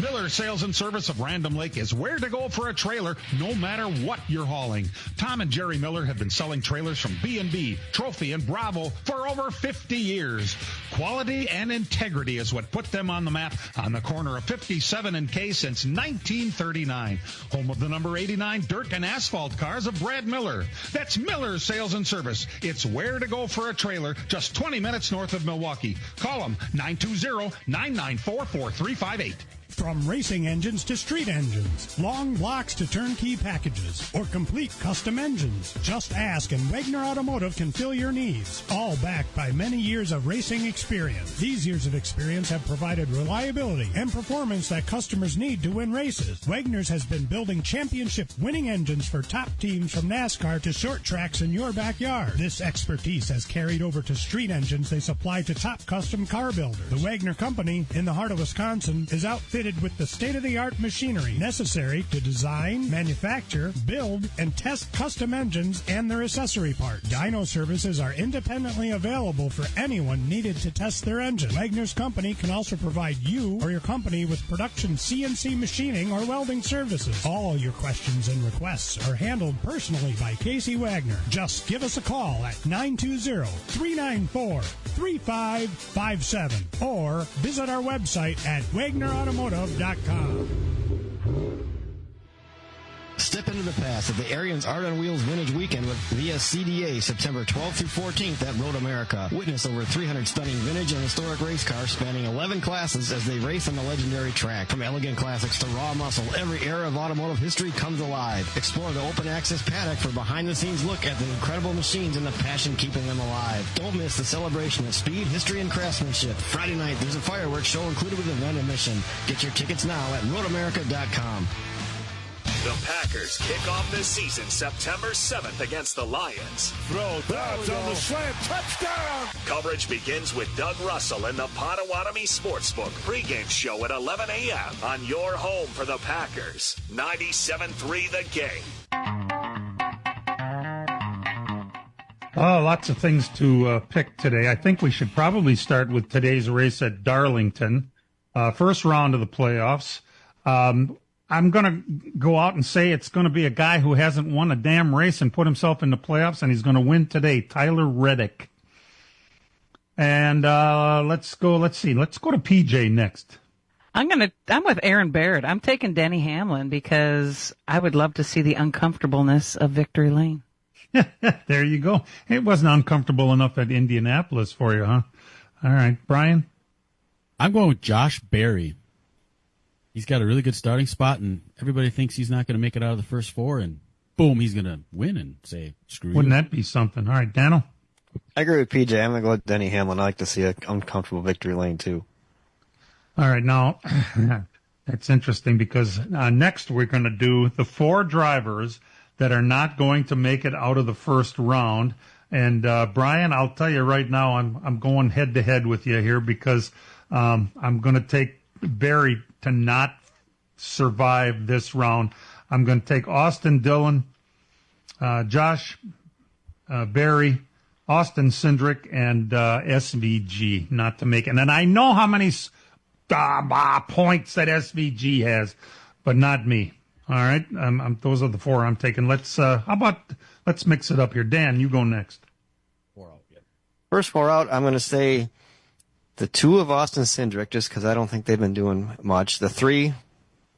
Miller Sales and Service of Random Lake is where to go for a trailer, no matter what you're hauling. Tom and Jerry Miller have been selling trailers from B&B, Trophy, and Bravo for over 50 years. Quality and integrity is what put them on the map on the corner of 57 and K since 1939. Home of the number 89 dirt and asphalt cars of Brad Miller. That's Miller Sales and Service. It's where to go for a trailer, just 20 minutes north of Milwaukee. Call them 920-994-4358. From racing engines to street engines, long blocks to turnkey packages, or complete custom engines, just ask and Wagner Automotive can fill your needs. All backed by many years of racing experience. These years of experience have provided reliability and performance that customers need to win races. Wagner's has been building championship winning engines for top teams from NASCAR to short tracks in your backyard. This expertise has carried over to street engines they supply to top custom car builders. The Wagner Company in the heart of Wisconsin is outfitted with the state-of-the-art machinery necessary to design, manufacture, build, and test custom engines and their accessory parts. Dyno services are independently available for anyone needed to test their engine. Wagner's Company can also provide you or your company with production CNC machining or welding services. All your questions and requests are handled personally by Casey Wagner. Just give us a call at 920-394-3557 or visit our website at WagnerAutomotive.com. Step into the past at the Arians Art on Wheels Vintage Weekend with VSCDA September 12th through 14th at Road America. Witness over 300 stunning vintage and historic race cars spanning 11 classes as they race on the legendary track. From elegant classics to raw muscle, every era of automotive history comes alive. Explore the open access paddock for behind-the-scenes look at the incredible machines and the passion keeping them alive. Don't miss the celebration of speed, history, and craftsmanship. Friday night, there's a fireworks show included with event admission. Get your tickets now at roadamerica.com. The Packers kick off this season September 7th against the Lions. Throw, that's on the slant, touchdown! Coverage begins with Doug Russell in the Potawatomi Sportsbook pregame show at 11 a.m. on your home for the Packers. 97.3 The Game. Oh, lots of things to pick today. I think we should probably start with today's race at Darlington. First round of the playoffs. I'm going to go out and say it's going to be a guy who hasn't won a damn race and put himself in the playoffs, and he's going to win today, Tyler Reddick. And let's go to PJ next. I'm with Aaron Baird. I'm taking Denny Hamlin because I would love to see the uncomfortableness of Victory Lane. There you go. It wasn't uncomfortable enough at Indianapolis for you, huh? All right, Brian? I'm going with Josh Berry. He's got a really good starting spot, and everybody thinks he's not going to make it out of the first four, and boom, he's going to win and say, screw you. Wouldn't that be something? All right, Daniel? I agree with PJ. I'm going to go with Denny Hamlin. I like to see an uncomfortable Victory Lane, too. All right, now, that's interesting because next we're going to do the 4 drivers that are not going to make it out of the first round. And, Brian, I'll tell you right now, I'm going head-to-head with you here because I'm going to take Barry to not survive this round. I'm going to take Austin Dillon, Josh Berry, Austin Cindric, and SVG not to make it. And I know how many points that SVG has, but not me. All right, those are the 4 I'm taking. Let's mix it up here. Dan, you go next. 4 out. Yeah. First 4 out. I'm going to say the 2 of Austin Cindric, just because I don't think they've been doing much. The 3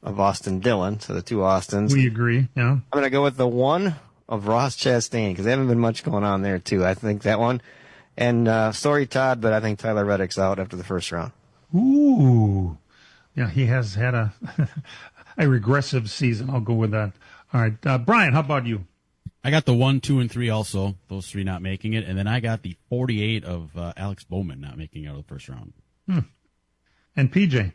of Austin Dillon, so the 2 Austins. We agree, yeah. I'm going to go with the 1 of Ross Chastain, because there haven't been much going on there, too. I think that one. And sorry, Todd, but I think Tyler Reddick's out after the first round. Ooh. Yeah, he has had a regressive season. I'll go with that. All right, Brian, how about you? I got the 1, 2, and 3 also. Those 3 not making it, and then I got the 48 of Alex Bowman not making it out of the first round. And PJ?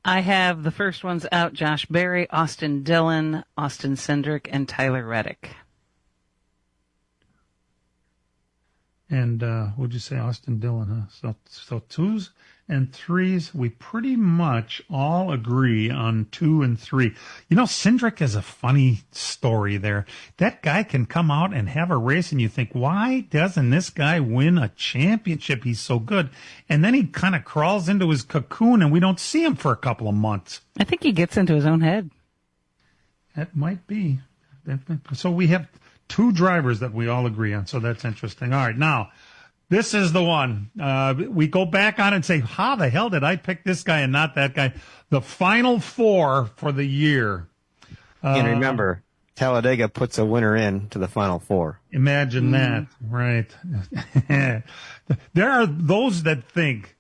I have the first ones out: Josh Berry, Austin Dillon, Austin Cindric, and Tyler Reddick. And what'd you say, Austin Dillon, huh? So 2s and 3s, we pretty much all agree on 2 and 3. You know, Cindric is a funny story there. That guy can come out and have a race, and you think, why doesn't this guy win a championship? He's so good. And then he kind of crawls into his cocoon, and we don't see him for a couple of months. I think he gets into his own head. That might be. So we have 2 drivers that we all agree on, so that's interesting. All right, now, this is the one. We go back on and say, how the hell did I pick this guy and not that guy? The final 4 for the year. And remember, Talladega puts a winner in to the final 4. Imagine that, right. There are those that think,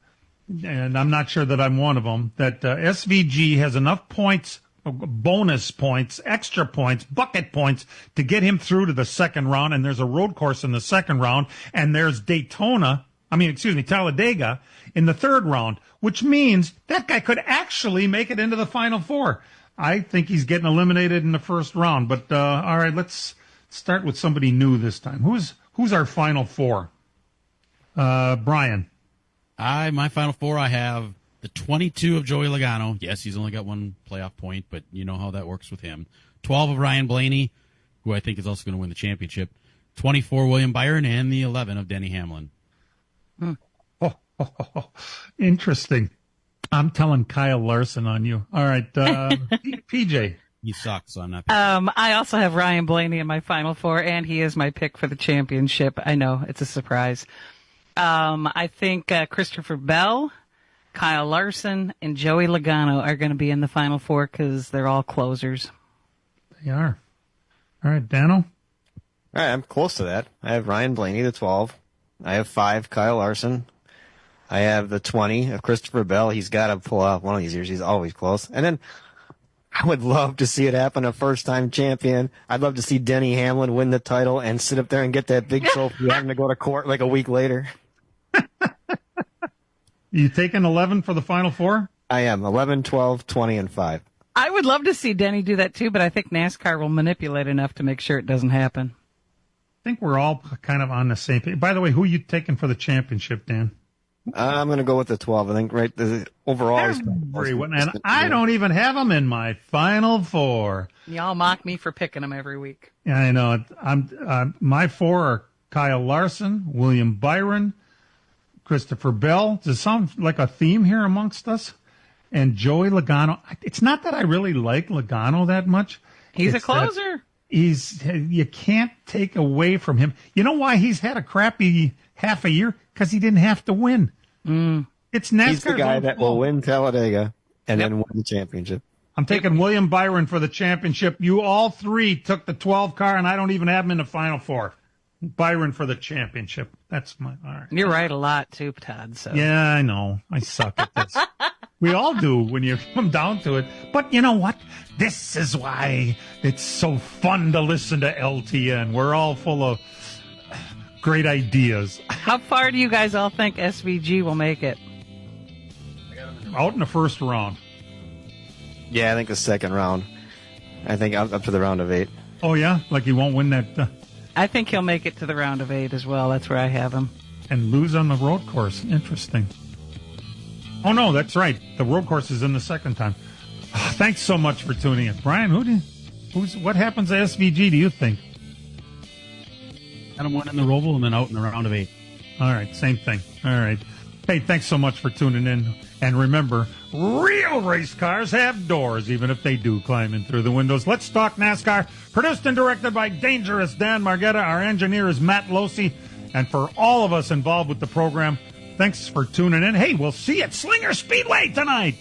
and I'm not sure that I'm one of them, that SVG has enough points, bonus points, extra points, bucket points to get him through to the second round, and there's a road course in the second round, and there's Talladega in the third round, which means that guy could actually make it into the final 4. I think he's getting eliminated in the first round, but all right, let's start with somebody new this time. Who's our final 4? Brian. My final 4, I have the 22 of Joey Logano. Yes, he's only got 1 playoff point, but you know how that works with him. 12 of Ryan Blaney, who I think is also going to win the championship. 24, William Byron, and the 11 of Denny Hamlin. Interesting. I'm telling Kyle Larson on you. All right, PJ. He sucks, so I'm not. I also have Ryan Blaney in my final 4, and he is my pick for the championship. I know, it's a surprise. I think Christopher Bell, Kyle Larson, and Joey Logano are going to be in the final 4 because they're all closers. They are. All right, Dano? All right, I'm close to that. I have Ryan Blaney, the 12. I have 5, Kyle Larson. I have the 20 of Christopher Bell. He's got to pull out one of these years. He's always close. And then I would love to see it happen, a first-time champion. I'd love to see Denny Hamlin win the title and sit up there and get that big trophy having to go to court like a week later. You taking 11 for the final 4? I am. 11, 12, 20, and 5. I would love to see Denny do that too, but I think NASCAR will manipulate enough to make sure it doesn't happen. I think we're all kind of on the same page. By the way, who are you taking for the championship, Dan? I'm going to go with the 12. I think overall. And I don't even have them in my final 4. Y'all mock me for picking them every week. Yeah, I know. My 4 are Kyle Larson, William Byron, Christopher Bell. Does it sound like a theme here amongst us? And Joey Logano. It's not that I really like Logano that much. He's a closer. You can't take away from him. You know why he's had a crappy half a year? Because he didn't have to win. It's NASCAR. He's the guy that will win Talladega and then win the championship. I'm taking William Byron for the championship. You all 3 took the 12 car, and I don't even have him in the final 4. Byron for the championship. That's all right. You're right a lot too, Todd. So. Yeah, I know. I suck at this. We all do when you come down to it. But you know what? This is why it's so fun to listen to LTN. We're all full of great ideas. How far do you guys all think SVG will make it? Out in the first round. Yeah, I think the second round. I think up to the round of 8. Oh, yeah? Like he won't win that... I think he'll make it to the round of 8 as well. That's where I have him. And lose on the road course. Interesting. Oh, no, that's right. The road course is in the second time. Thanks so much for tuning in. Brian, what happens to SVG, do you think? Got him one in the Roval and then out in the round of 8. All right, same thing. All right. Hey, thanks so much for tuning in. And remember, real race cars have doors, even if they do climb in through the windows. Let's Talk NASCAR, produced and directed by Dangerous Dan Margetta. Our engineer is Matt Losi. And for all of us involved with the program, thanks for tuning in. Hey, we'll see you at Slinger Speedway tonight.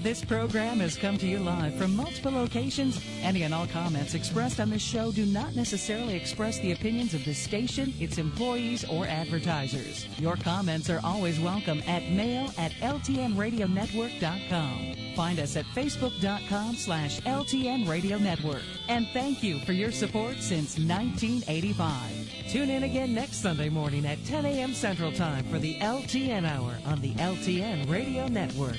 This program has come to you live from multiple locations. Any and all comments expressed on this show do not necessarily express the opinions of this station, its employees, or advertisers. Your comments are always welcome at mail@ltnradionetwork.com. Find us at facebook.com/LTN Radio Network. And thank you for your support since 1985. Tune in again next Sunday morning at 10 a.m. Central Time for the LTN Hour on the LTN Radio Network.